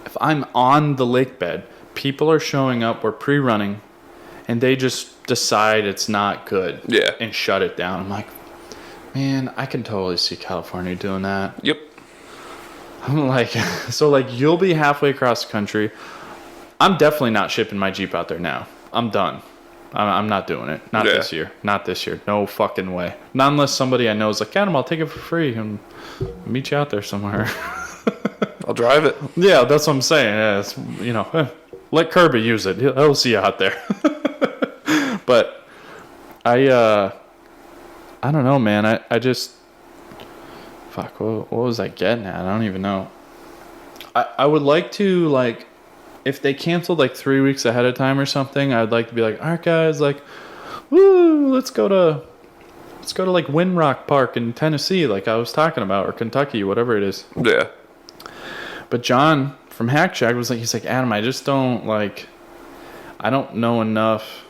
if I'm on the lake bed. People are showing up. We're pre-running, and they just decide it's not good. Yeah. And shut it down. I'm like, man, I can totally see California doing that. Yep. I'm like, so like you'll be halfway across the country. I'm definitely not shipping my Jeep out there now. I'm done. I'm not doing it. Not this year. Not this year. No fucking way. Not unless somebody I know is like, Adam, I'll take it for free and meet you out there somewhere. I'll drive it. Yeah, that's what I'm saying. Yeah, it's, let Curby use it. He'll see you out there. But I don't know, man. I just, fuck, what was I getting at? I don't even know. I would like to, like, if they canceled like 3 weeks ahead of time or something, I'd like to be like, all right, guys, like, woo, let's go to like Windrock Park in Tennessee, like I was talking about, or Kentucky, whatever it is. Yeah. But John from Hack Shack was like, he's like, Adam, I just don't like, I don't know enough.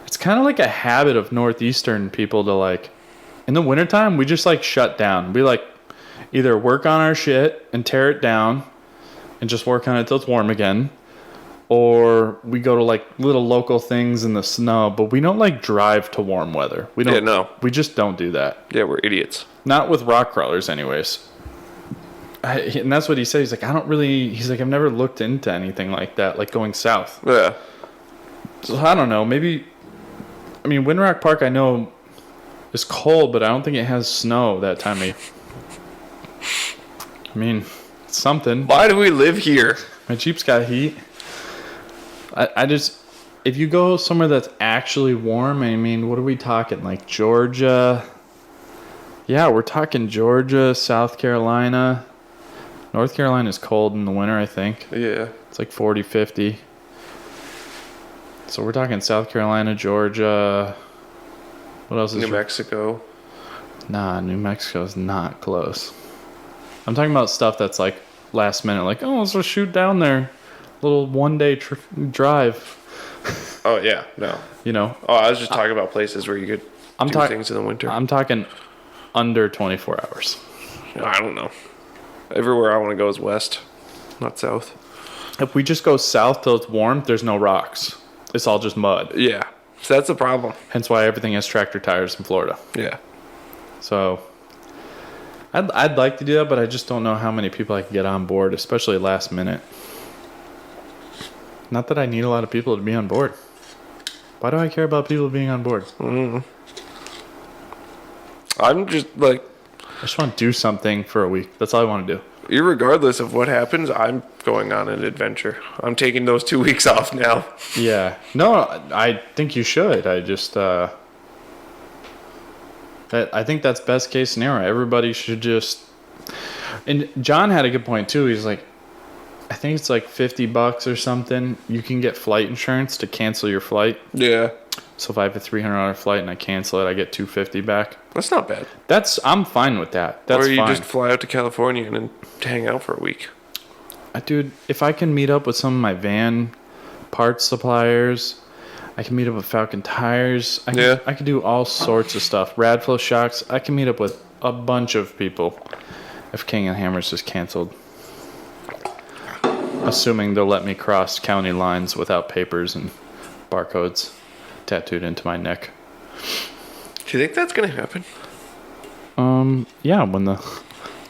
It's kind of like a habit of Northeastern people to like, in the wintertime, we just like shut down. We like either work on our shit and tear it down and just work on it till it's warm again, or we go to like little local things in the snow, but we don't like drive to warm weather. We don't. Yeah, no. We just don't do that. Yeah, we're idiots. Not with rock crawlers, anyways. And that's what he said. He's like, he's like, I've never looked into anything like that, like going south. Yeah. So I don't know. Maybe, I mean, Windrock Park I know is cold, but I don't think it has snow that time of year. I mean, it's something. Why do we live here? My Jeep's got heat. I just, if you go somewhere that's actually warm, I mean, what are we talking? Like Georgia? Yeah, we're talking Georgia, South Carolina. North Carolina is cold in the winter, I think. Yeah. It's like 40, 50. So we're talking South Carolina, Georgia. What else is New Mexico. Nah, New Mexico's not close. I'm talking about stuff that's like last minute, like, oh, let's just shoot down there. Little one-day drive. Oh, yeah. No. Oh, I was just talking about places where you could do things in the winter. I'm talking under 24 hours. I don't know. Everywhere I want to go is west, not south. If we just go south till it's warm, there's no rocks. It's all just mud. Yeah. So that's the problem. Hence why everything has tractor tires in Florida. Yeah. So I'd like to do that, but I just don't know how many people I can get on board, especially last minute. Not that I need a lot of people to be on board. Why do I care about people being on board? I'm just like, I just want to do something for a week. That's all I want to do. Irregardless of what happens, I'm going on an adventure. I'm taking those 2 weeks off now. Yeah. No, I think you should. I just, I think that's best case scenario. Everybody should just, and John had a good point too. He's like, I think it's like $50 or something. You can get flight insurance to cancel your flight. Yeah. So if I have a $300 flight and I cancel it, I get $250 back. That's not bad. I'm fine with that. That's or you fine. just fly out to California and then hang out for a week. Dude, if I can meet up with some of my van parts suppliers, I can meet up with Falcon Tires. I can do all sorts of stuff. Radflow Shocks. I can meet up with a bunch of people if King and Hammers is canceled. Assuming they'll let me cross county lines without papers and barcodes tattooed into my neck. Do you think that's going to happen? Yeah, when the...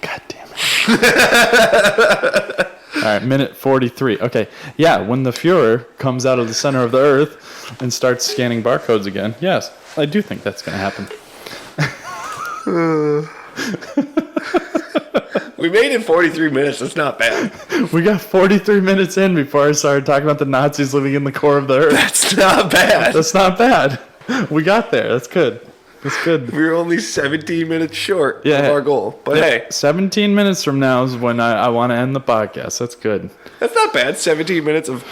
God damn it. All right, minute 43. Okay, yeah, when the Fuhrer comes out of the center of the earth and starts scanning barcodes again. Yes, I do think that's going to happen. We made it 43 minutes. That's not bad. We got 43 minutes in before I started talking about the Nazis living in the core of the earth. That's not bad. That's not bad. We got there. That's good. That's good. We were only 17 minutes short of our goal. But hey. 17 minutes from now is when I want to end the podcast. That's good. That's not bad. 17 minutes of...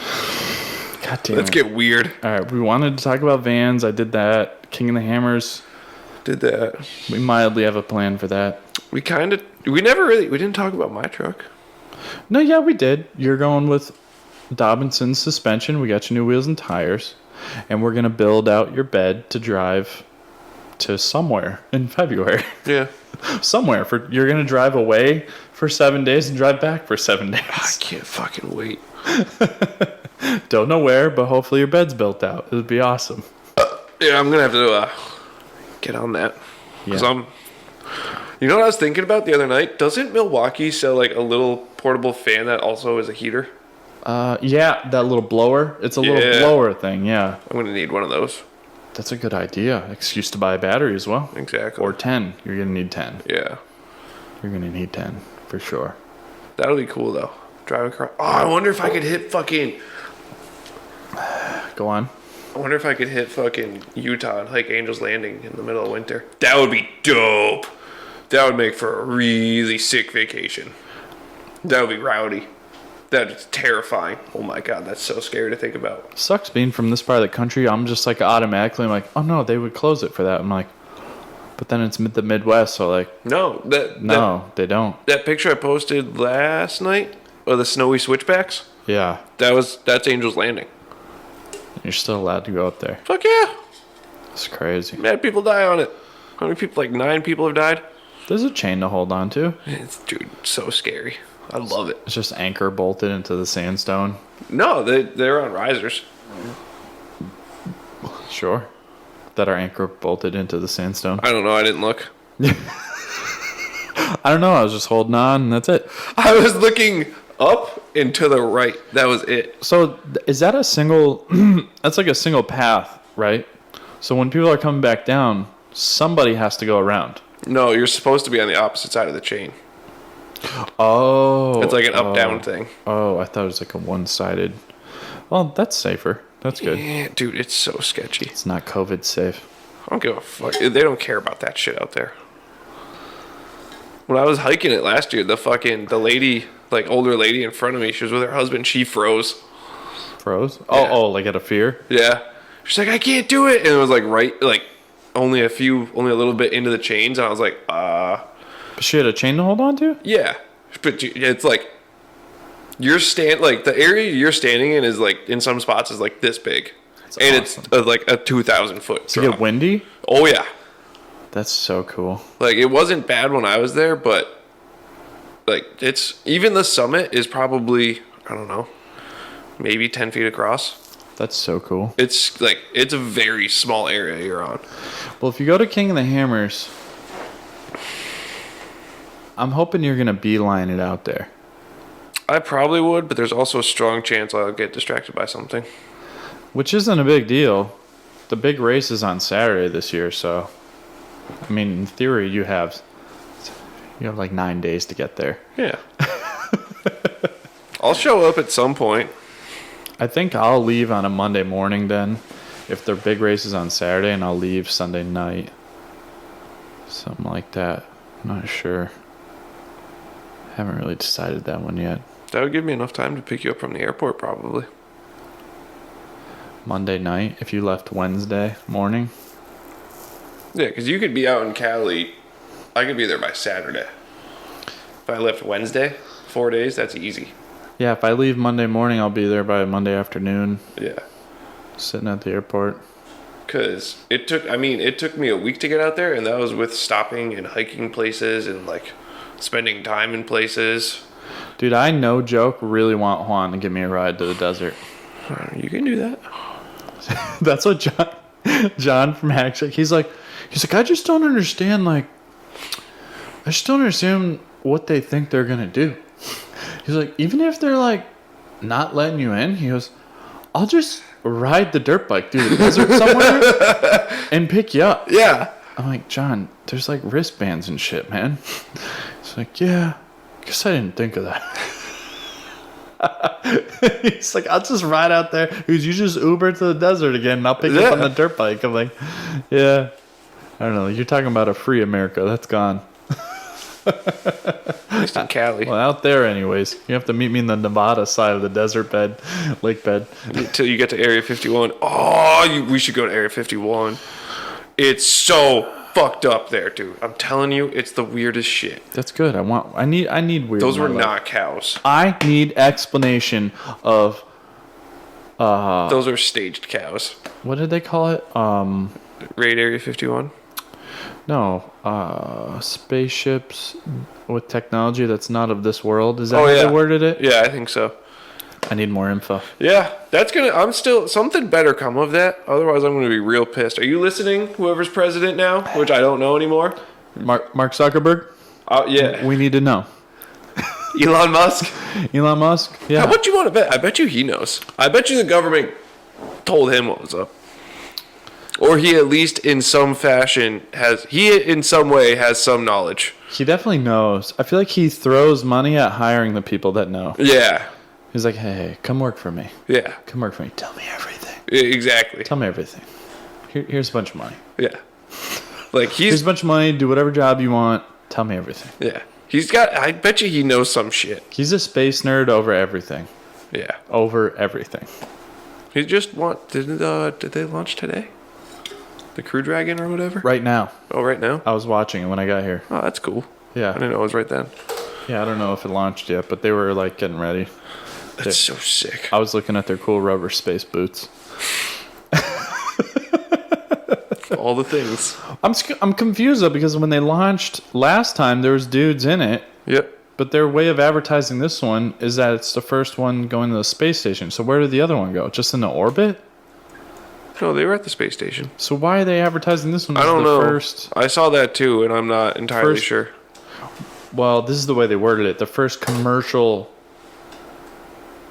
God damn Let's get weird. All right. We wanted to talk about vans. I did that. King and the Hammers. Did that. We mildly have a plan for that. We didn't talk about my truck. No, yeah, we did. You're going with Dobinson's suspension. We got your new wheels and tires. And we're going to build out your bed to drive to somewhere in February. Yeah. Somewhere. You're going to drive away for 7 days and drive back for 7 days. I can't fucking wait. Don't know where, but hopefully your bed's built out. It would be awesome. Yeah, I'm going to have to get on that. Because you know what I was thinking about the other night? Doesn't Milwaukee sell like a little portable fan that also is a heater? Yeah, that little blower. It's a little Yeah. blower thing. Yeah, I'm gonna need one of those. that's a good idea. Excuse to buy a battery as well. Exactly. Or 10. You're gonna need 10. Yeah. You're gonna need 10 for sure. That'll be cool though. Driving across. Oh, I wonder if I could hit fucking. Go on. I wonder if I could hit fucking Utah and hike Angel's Landing in the middle of winter. That would be dope. That would make for a really sick vacation. That would be rowdy. That is terrifying. Oh my god, that's so scary to think about. Sucks being from this part of the country. I'm just like automatically like, oh no, they would close it for that. I'm like, but then it's the Midwest, so like, No, no, they don't. that picture I posted last night of the snowy switchbacks. Yeah, That's Angel's Landing. you're still allowed to go up there. Fuck yeah. It's crazy. Mad people die on it. How many people? Like 9 people have died. There's a chain to hold on to. It's dude, so scary. I love it. It's just anchor bolted into the sandstone. No, they're on risers. Sure. That are anchor bolted into the sandstone. I don't know. I didn't look. I don't know. I was just holding on, and that's it. I was looking up and to the right. That was it. So is that a single? That's like a single path, right? So when people are coming back down, somebody has to go around. No, you're supposed to be on the opposite side of the chain. Oh. It's like an up-down thing. Oh, I thought it was like a one-sided. Well, that's safer. That's good. Yeah, dude, it's so sketchy. It's not COVID safe. I don't give a fuck. They don't care about that shit out there. When I was hiking it last year, the lady, like older lady in front of me, she was with her husband. She froze. Froze? Yeah. Oh, like at a fear? Yeah. She's like, I can't do it. And it was like only a little bit into the chains. And I was like, But she had a chain to hold on to? yeah. But it's like, the area you're standing in is like, in some spots is like this big. That's and awesome. it's like a 2,000 foot To drop. get windy? Oh yeah. That's so cool. Like it wasn't bad when I was there, but like even the summit is probably, I don't know, maybe 10 feet across. That's so cool. It's a very small area you're on. Well, if you go to King of the Hammers, I'm hoping you're going to beeline it out there. I probably would, but there's also a strong chance I'll get distracted by something. Which isn't a big deal. The big race is on Saturday this year, so I mean, in theory, you have like 9 days to get there. Yeah. I'll show up at some point. I think I'll leave on a Monday morning then, if their big race is on Saturday, and I'll leave Sunday night. Something like that. I'm not sure. Haven't really decided that one yet. That would give me enough time to pick you up from the airport, probably. Monday night, if you left Wednesday morning. Yeah, because you could be out in Cali. I could be there by Saturday. If I left Wednesday, 4 days, that's easy. Yeah, if I leave Monday morning, I'll be there by Monday afternoon, Yeah. sitting at the airport. Because it took me a week to get out there, and that was with stopping and hiking places and like spending time in places. Dude, I no joke really want Juan to give me a ride to the desert. You can do that. That's what John from Hacksack, he's like, I just don't understand, like, I just don't understand what they think they're gonna do. He's like, even if they're like not letting you in, he goes, I'll just ride the dirt bike through the desert somewhere and pick you up. Yeah. I'm like, John, there's like wristbands and shit, man. He's like, yeah, guess I didn't think of that. He's like, I'll just ride out there. Because you just Uber to the desert again and I'll pick you up on the dirt bike. I'm like, yeah. I don't know. You're talking about a free America. That's gone. At least in Cali. Well, out there anyways. You have to meet me in the Nevada side of the desert bed, lake bed. Until you get to Area 51. Oh, we should go to Area 51. It's so fucked up there, dude. I'm telling you, it's the weirdest shit. That's good. I need weird. Those were in my life. not cows. I need explanation of Those are staged cows. what did they call it? Raid Area 51? No, spaceships with technology that's not of this world. Is that how yeah. they worded it? Yeah, I think so. I need more info. Yeah, something better come of that. Otherwise, I'm gonna be real pissed. Are you listening? Whoever's president now, which I don't know anymore. Mark Zuckerberg. Yeah. We need to know. Elon Musk. Elon Musk? Yeah. How much you want to bet? I bet you he knows. I bet you the government told him what was up. Or he at least in some fashion in some way has some knowledge. He definitely knows. I feel like he throws money at hiring the people that know. Yeah. He's like, hey, come work for me. Yeah. Come work for me. Tell me everything. Exactly. Tell me everything. Here's a bunch of money. Yeah. Like here's a bunch of money. Do whatever job you want. Tell me everything. Yeah. I bet you he knows some shit. He's a space nerd over everything. Yeah. Over everything. He just did they launch today? The Crew Dragon or whatever? Right now. Oh, right now? I was watching it when I got here. Oh, that's cool. Yeah. I didn't know it was right then. Yeah, I don't know if it launched yet, but they were like getting ready. That's so sick. I was looking at their cool rubber space boots. All the things. I'm confused though because when they launched last time, there was dudes in it. Yep. But their way of advertising this one is that it's the first one going to the space station. So where did the other one go? Just in the orbit? No, they were at the space station. So why are they advertising this one as I don't the know. first? I saw that too, and I'm not entirely sure. Well, this is the way they worded it. The first commercial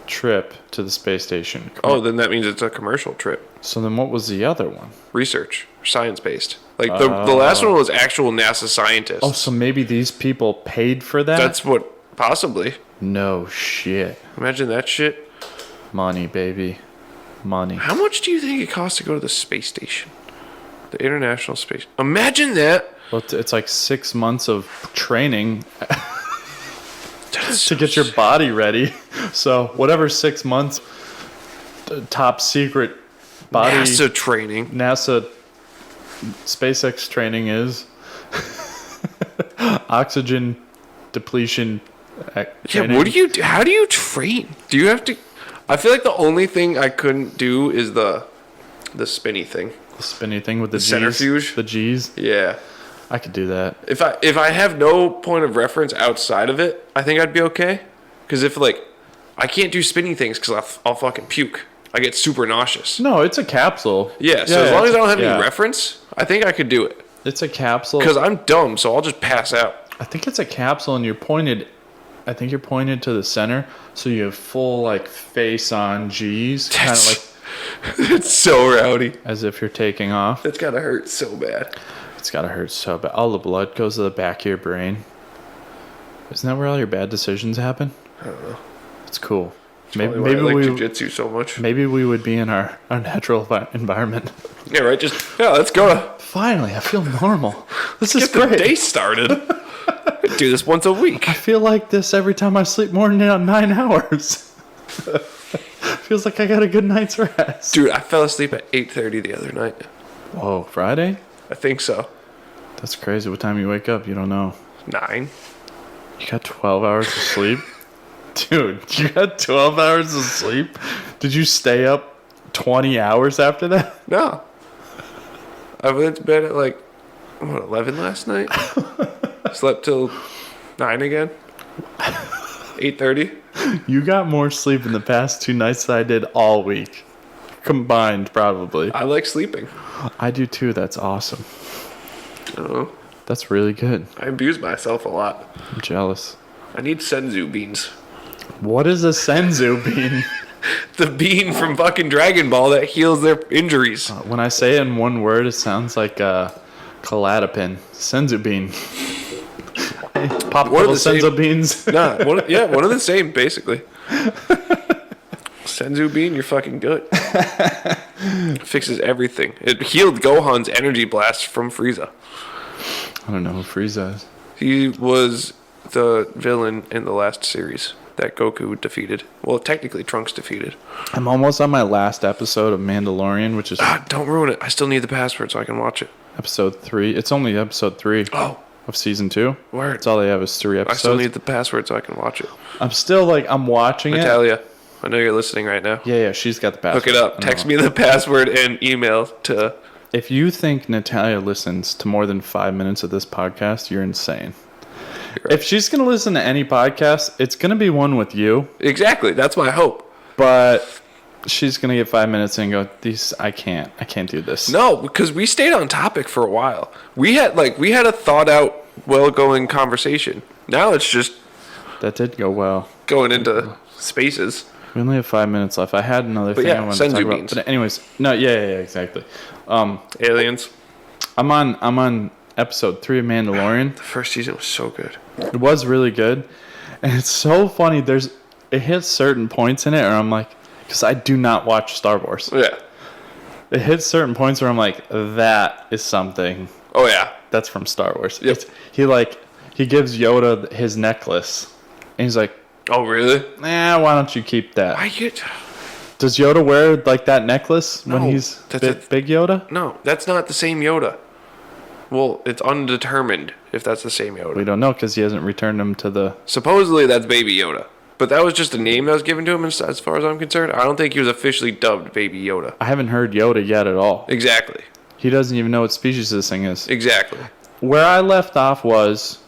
trip to the space station. Oh, then that means it's a commercial trip. So then what was the other one? Research. Science-based. Like, the last one was actual NASA scientists. Oh, so maybe these people paid for that? That's what... Possibly. No shit. Imagine that shit. Money, baby. Money. How much do you think it costs to go to the space station? The International Space... Imagine that! Well, it's like 6 months of training That's to get your body ready. So whatever 6 months top secret body NASA training. NASA SpaceX training is oxygen depletion training. Yeah, what do you do? How do you train? Do you have to... I feel like the only thing I couldn't do is the spinny thing. The spinny thing with the G's, centrifuge? The G's. Yeah. I could do that. If I have no point of reference outside of it, I think I'd be okay. Because if, like, I can't do spinny things because I'll fucking puke. I get super nauseous. No, it's a capsule. Yeah, so as long as I don't have any reference, I think I could do it. It's a capsule. Because I'm dumb, so I'll just pass out. I think it's a capsule and you're pointed to the center, so you have full, like, face-on G's. Kind of like... It's so rowdy. As if you're taking off. It's gotta hurt so bad. It's gotta hurt so bad. All the blood goes to the back of your brain. Isn't that where all your bad decisions happen? I don't know. It's cool. Maybe I like jujitsu so much. Maybe we would be in our natural environment. Yeah, right. Let's go. Finally, I feel normal. This is Get great. the day started. Do this once a week. I feel like this every time I sleep more than 9 hours. Feels like I got a good night's rest. Dude, I fell asleep at 8:30 the other night. Whoa, Friday? I think so. That's crazy. What time you wake up? You don't know. 9. You got 12 hours of sleep? Dude, you got 12 hours of sleep? Did you stay up 20 hours after that? No. I went to bed at 11 last night? Slept till 9 again? 8:30? You got more sleep in the past 2 nights than I did all week. Combined, probably. I like sleeping. I do too. That's awesome. I don't know. That's really good. I abuse myself a lot. I'm jealous. I need senzu beans. What is a senzu bean? The bean from fucking Dragon Ball that heals their injuries. When I say it in one word, it sounds like Calatapin. Senzu bean. Pop a couple senzu beans. Nah, one of the same, basically. Senzu bean, you're fucking good. Fixes everything. It healed Gohan's energy blast from Frieza. I don't know who Frieza is. He was the villain in the last series that Goku defeated. Well, technically Trunks defeated. I'm almost on my last episode of Mandalorian, which is... don't ruin it. I still need the password so I can watch it. Episode 3. It's only episode 3. Oh. Of season 2. Word. That's all they have is 3 episodes. I still need the password so I can watch it. I'm still I'm watching Natalia, I know you're listening right now. Yeah, she's got the password. Look it up. Text me the password and email to... If you think Natalia listens to more than 5 minutes of this podcast, you're insane. You're right. If she's going to listen to any podcast, it's going to be one with you. Exactly. That's my hope. But she's going to get 5 minutes and go, I can't do this. No, because we stayed on topic for a while. We had a thought out, well-going conversation. Now it's just That did go well. going into spaces. We only have 5 minutes left. I had another thing yeah, I wanted to talk senzu about. beans. But anyways, no, yeah, exactly. Aliens. I'm on episode 3 of Mandalorian. The first season was so good. It was really good, and it's so funny. It hits certain points in it, where I'm like, because I do not watch Star Wars. Yeah. It hits certain points where I'm like, that is something. Oh yeah. That's from Star Wars. Yep. He gives Yoda his necklace, and he's like, Oh really? "Nah, why don't you keep that?" Does Yoda wear like that necklace when No, he's that's big Yoda? No, that's not the same Yoda. Well, it's undetermined if that's the same Yoda. We don't know because he hasn't returned him to the. Supposedly that's Baby Yoda. But that was just a name that was given to him as far as I'm concerned. I don't think he was officially dubbed Baby Yoda. I haven't heard Yoda yet at all. Exactly. He doesn't even know what species this thing is. Exactly. Where I left off was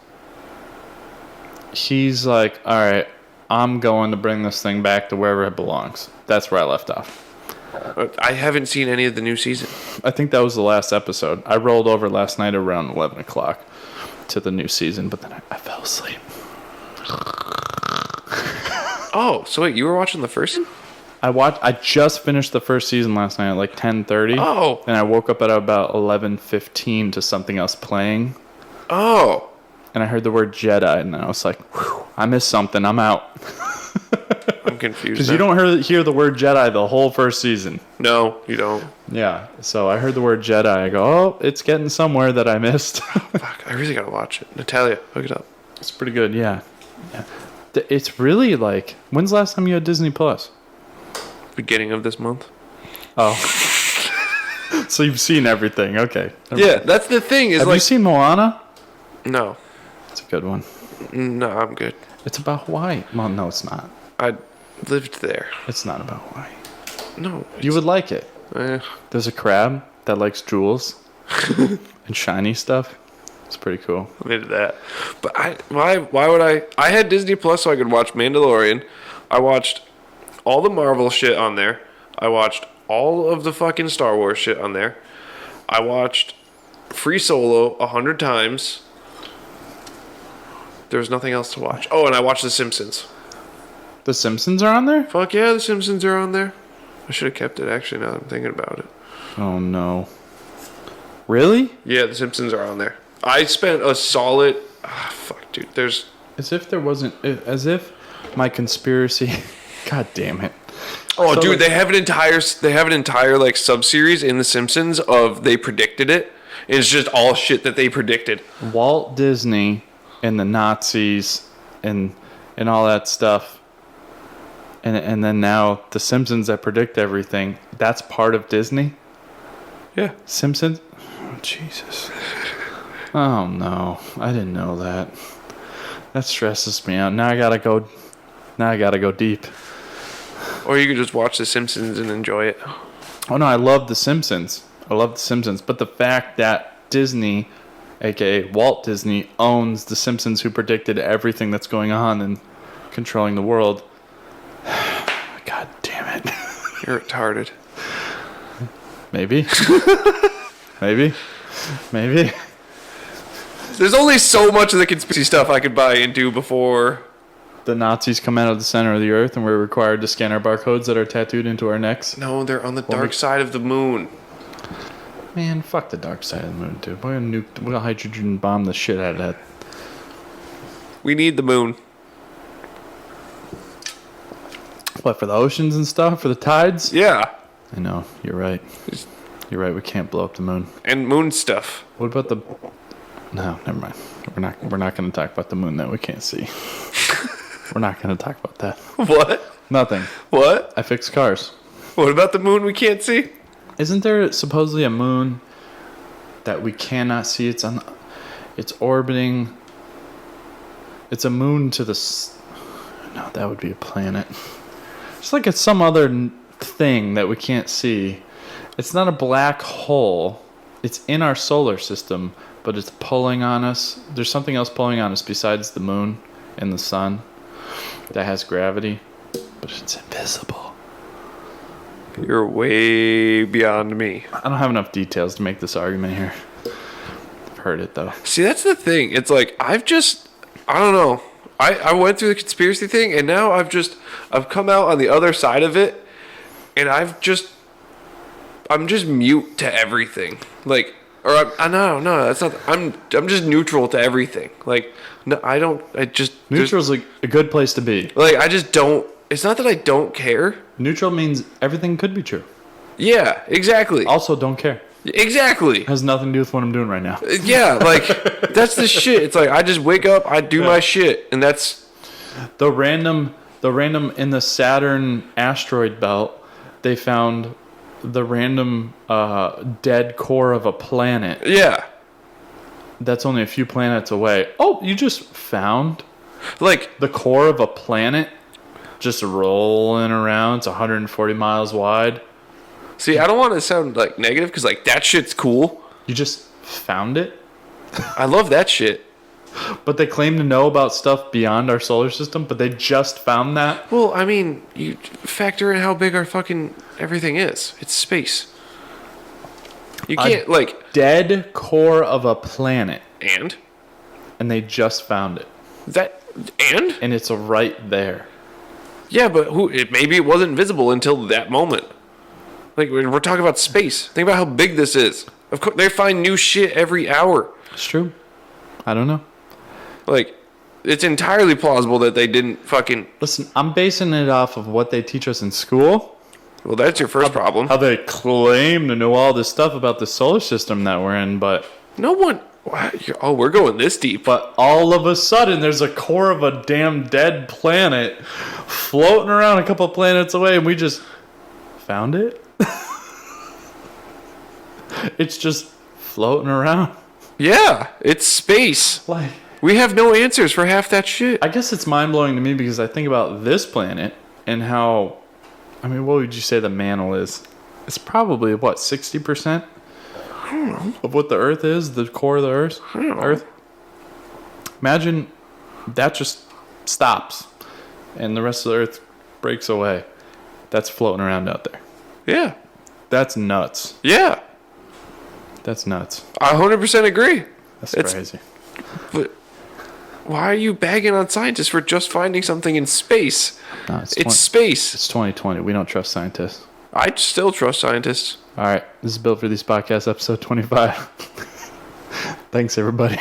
he's like, all right, I'm going to bring this thing back to wherever it belongs. That's where I left off. I haven't seen any of the new season. I think that was the last episode. I rolled over last night around 11 o'clock to the new season, but then I fell asleep. Oh, so wait, you were watching the first one? I just finished the first season last night at like 10:30. Oh. And I woke up at about 11:15 to something else playing. Oh. And I heard the word Jedi, and I was like, whew, I missed something. I'm out. I'm confused. Because you don't hear the word Jedi the whole first season. No, you don't. Yeah. So I heard the word Jedi. I go, oh, it's getting somewhere that I missed. Fuck, I really gotta watch it. Natalia, hook it up. It's pretty good, yeah. It's really like, when's the last time you had Disney Plus? Beginning of this month. Oh. So you've seen everything. Okay. Yeah, that's the thing. Is Have like you seen Moana? No. It's a good one. No, I'm good. It's about Hawaii. Well, no, it's not. I lived there. It's not about Hawaii. No. You would like it. Eh. There's a crab that likes jewels and shiny stuff. It's pretty cool. I'm into that. But why would I had Disney Plus so I could watch Mandalorian. I watched all the Marvel shit on there. I watched all of the fucking Star Wars shit on there. I watched Free Solo 100 times. There was nothing else to watch. Oh, and I watched The Simpsons. The Simpsons are on there? Fuck yeah, The Simpsons are on there. I should have kept it actually now that I'm thinking about it. Oh no. Really? Yeah, The Simpsons are on there. I spent a solid fuck dude, there's As if there wasn't as if my conspiracy God damn it. Oh, So, dude, like- they have an entire like sub-series in The Simpsons of they predicted it. It's just all shit that they predicted. Walt Disney and the Nazis and all that stuff. And then now the Simpsons that predict everything, that's part of Disney? Yeah. Simpsons? Oh, Jesus. Oh no, I didn't know that. That stresses me out. Now I gotta go deep. Or you could just watch The Simpsons and enjoy it. Oh no, I love The Simpsons. But the fact that Disney, aka Walt Disney, owns The Simpsons, who predicted everything that's going on and controlling the world. God damn it. You're retarded. Maybe. Maybe. There's only so much of the conspiracy stuff I could buy into before The Nazis come out of the center of the earth and we're required to scan our barcodes that are tattooed into our necks. No, they're on the dark side of the moon. Man, fuck the dark side of the moon, dude. We'll hydrogen bomb the shit out of that. We need the moon. What, for the oceans and stuff? For the tides? Yeah. I know, you're right. You're right, we can't blow up the moon. And moon stuff. What about the... No, never mind. We're not going to talk about the moon that we can't see. We're not going to talk about that. What? Nothing. What? I fix cars. What about the moon we can't see? Isn't there supposedly a moon that we cannot see? It's orbiting. It's a moon to the... No, that would be a planet. It's like it's some other thing that we can't see. It's not a black hole. It's in our solar system, but it's pulling on us. There's something else pulling on us besides the moon and the sun that has gravity, but it's invisible. You're way beyond me. I don't have enough details to make this argument here. I've heard it though. See, that's the thing. It's like I don't know. I went through the conspiracy thing, and now I've come out on the other side of it, and I'm just mute to everything. Like, or no, that's not. I'm just neutral to everything. Like, no, I don't. I just Neutral's a good place to be. like I just don't. It's not that I don't care. Neutral means everything could be true. Yeah, exactly. Also, don't care. Exactly. Has nothing to do with what I'm doing right now. Yeah, like that's the shit. It's like I just wake up, I do my shit, and that's The random in the Saturn asteroid belt, they found the random dead core of a planet yeah. that's only a few planets away. Oh, you just found Like the core of a planet just rolling around. It's 140 miles wide. see, I don't want to sound like negative because like that shit's cool. You just found it? I love that shit. But they claim to know about stuff beyond our solar system, but they just found that? Well, I mean, you factor in how big our fucking everything is. It's space. You can't like Dead core of a planet. and And they just found it. that and And it's right there. yeah, but maybe it wasn't visible until that moment. Like we're talking about space. Think about how big this is. Of course, they find new shit every hour. It's true. I don't know. Like, it's entirely plausible that they didn't fucking. Listen, I'm basing it off of what they teach us in school. Well, that's your first problem. How they claim to know all this stuff about the solar system that we're in, but No one. Oh, we're going this deep. all of a sudden there's a core of a damn dead planet floating around a couple planets away, and we just found it. It's just floating around. Yeah, it's space. Like, We have no answers for half that shit. I guess it's mind blowing to me because I think about this planet and how, I mean, what would you say the mantle is? It's probably what, 60%? I don't know. Of what the Earth is, the core of the Earth. I don't know. Earth. Imagine that just stops, and the rest of the Earth breaks away. That's floating around out there. Yeah. That's nuts. Yeah. That's nuts. I 100% agree. That's It's- crazy. But why are you bagging on scientists for just finding something in space? No, It's space. It's 2020. We don't trust scientists. I still trust scientists. All right, this is Built for These Podcasts, episode 25. Thanks, everybody.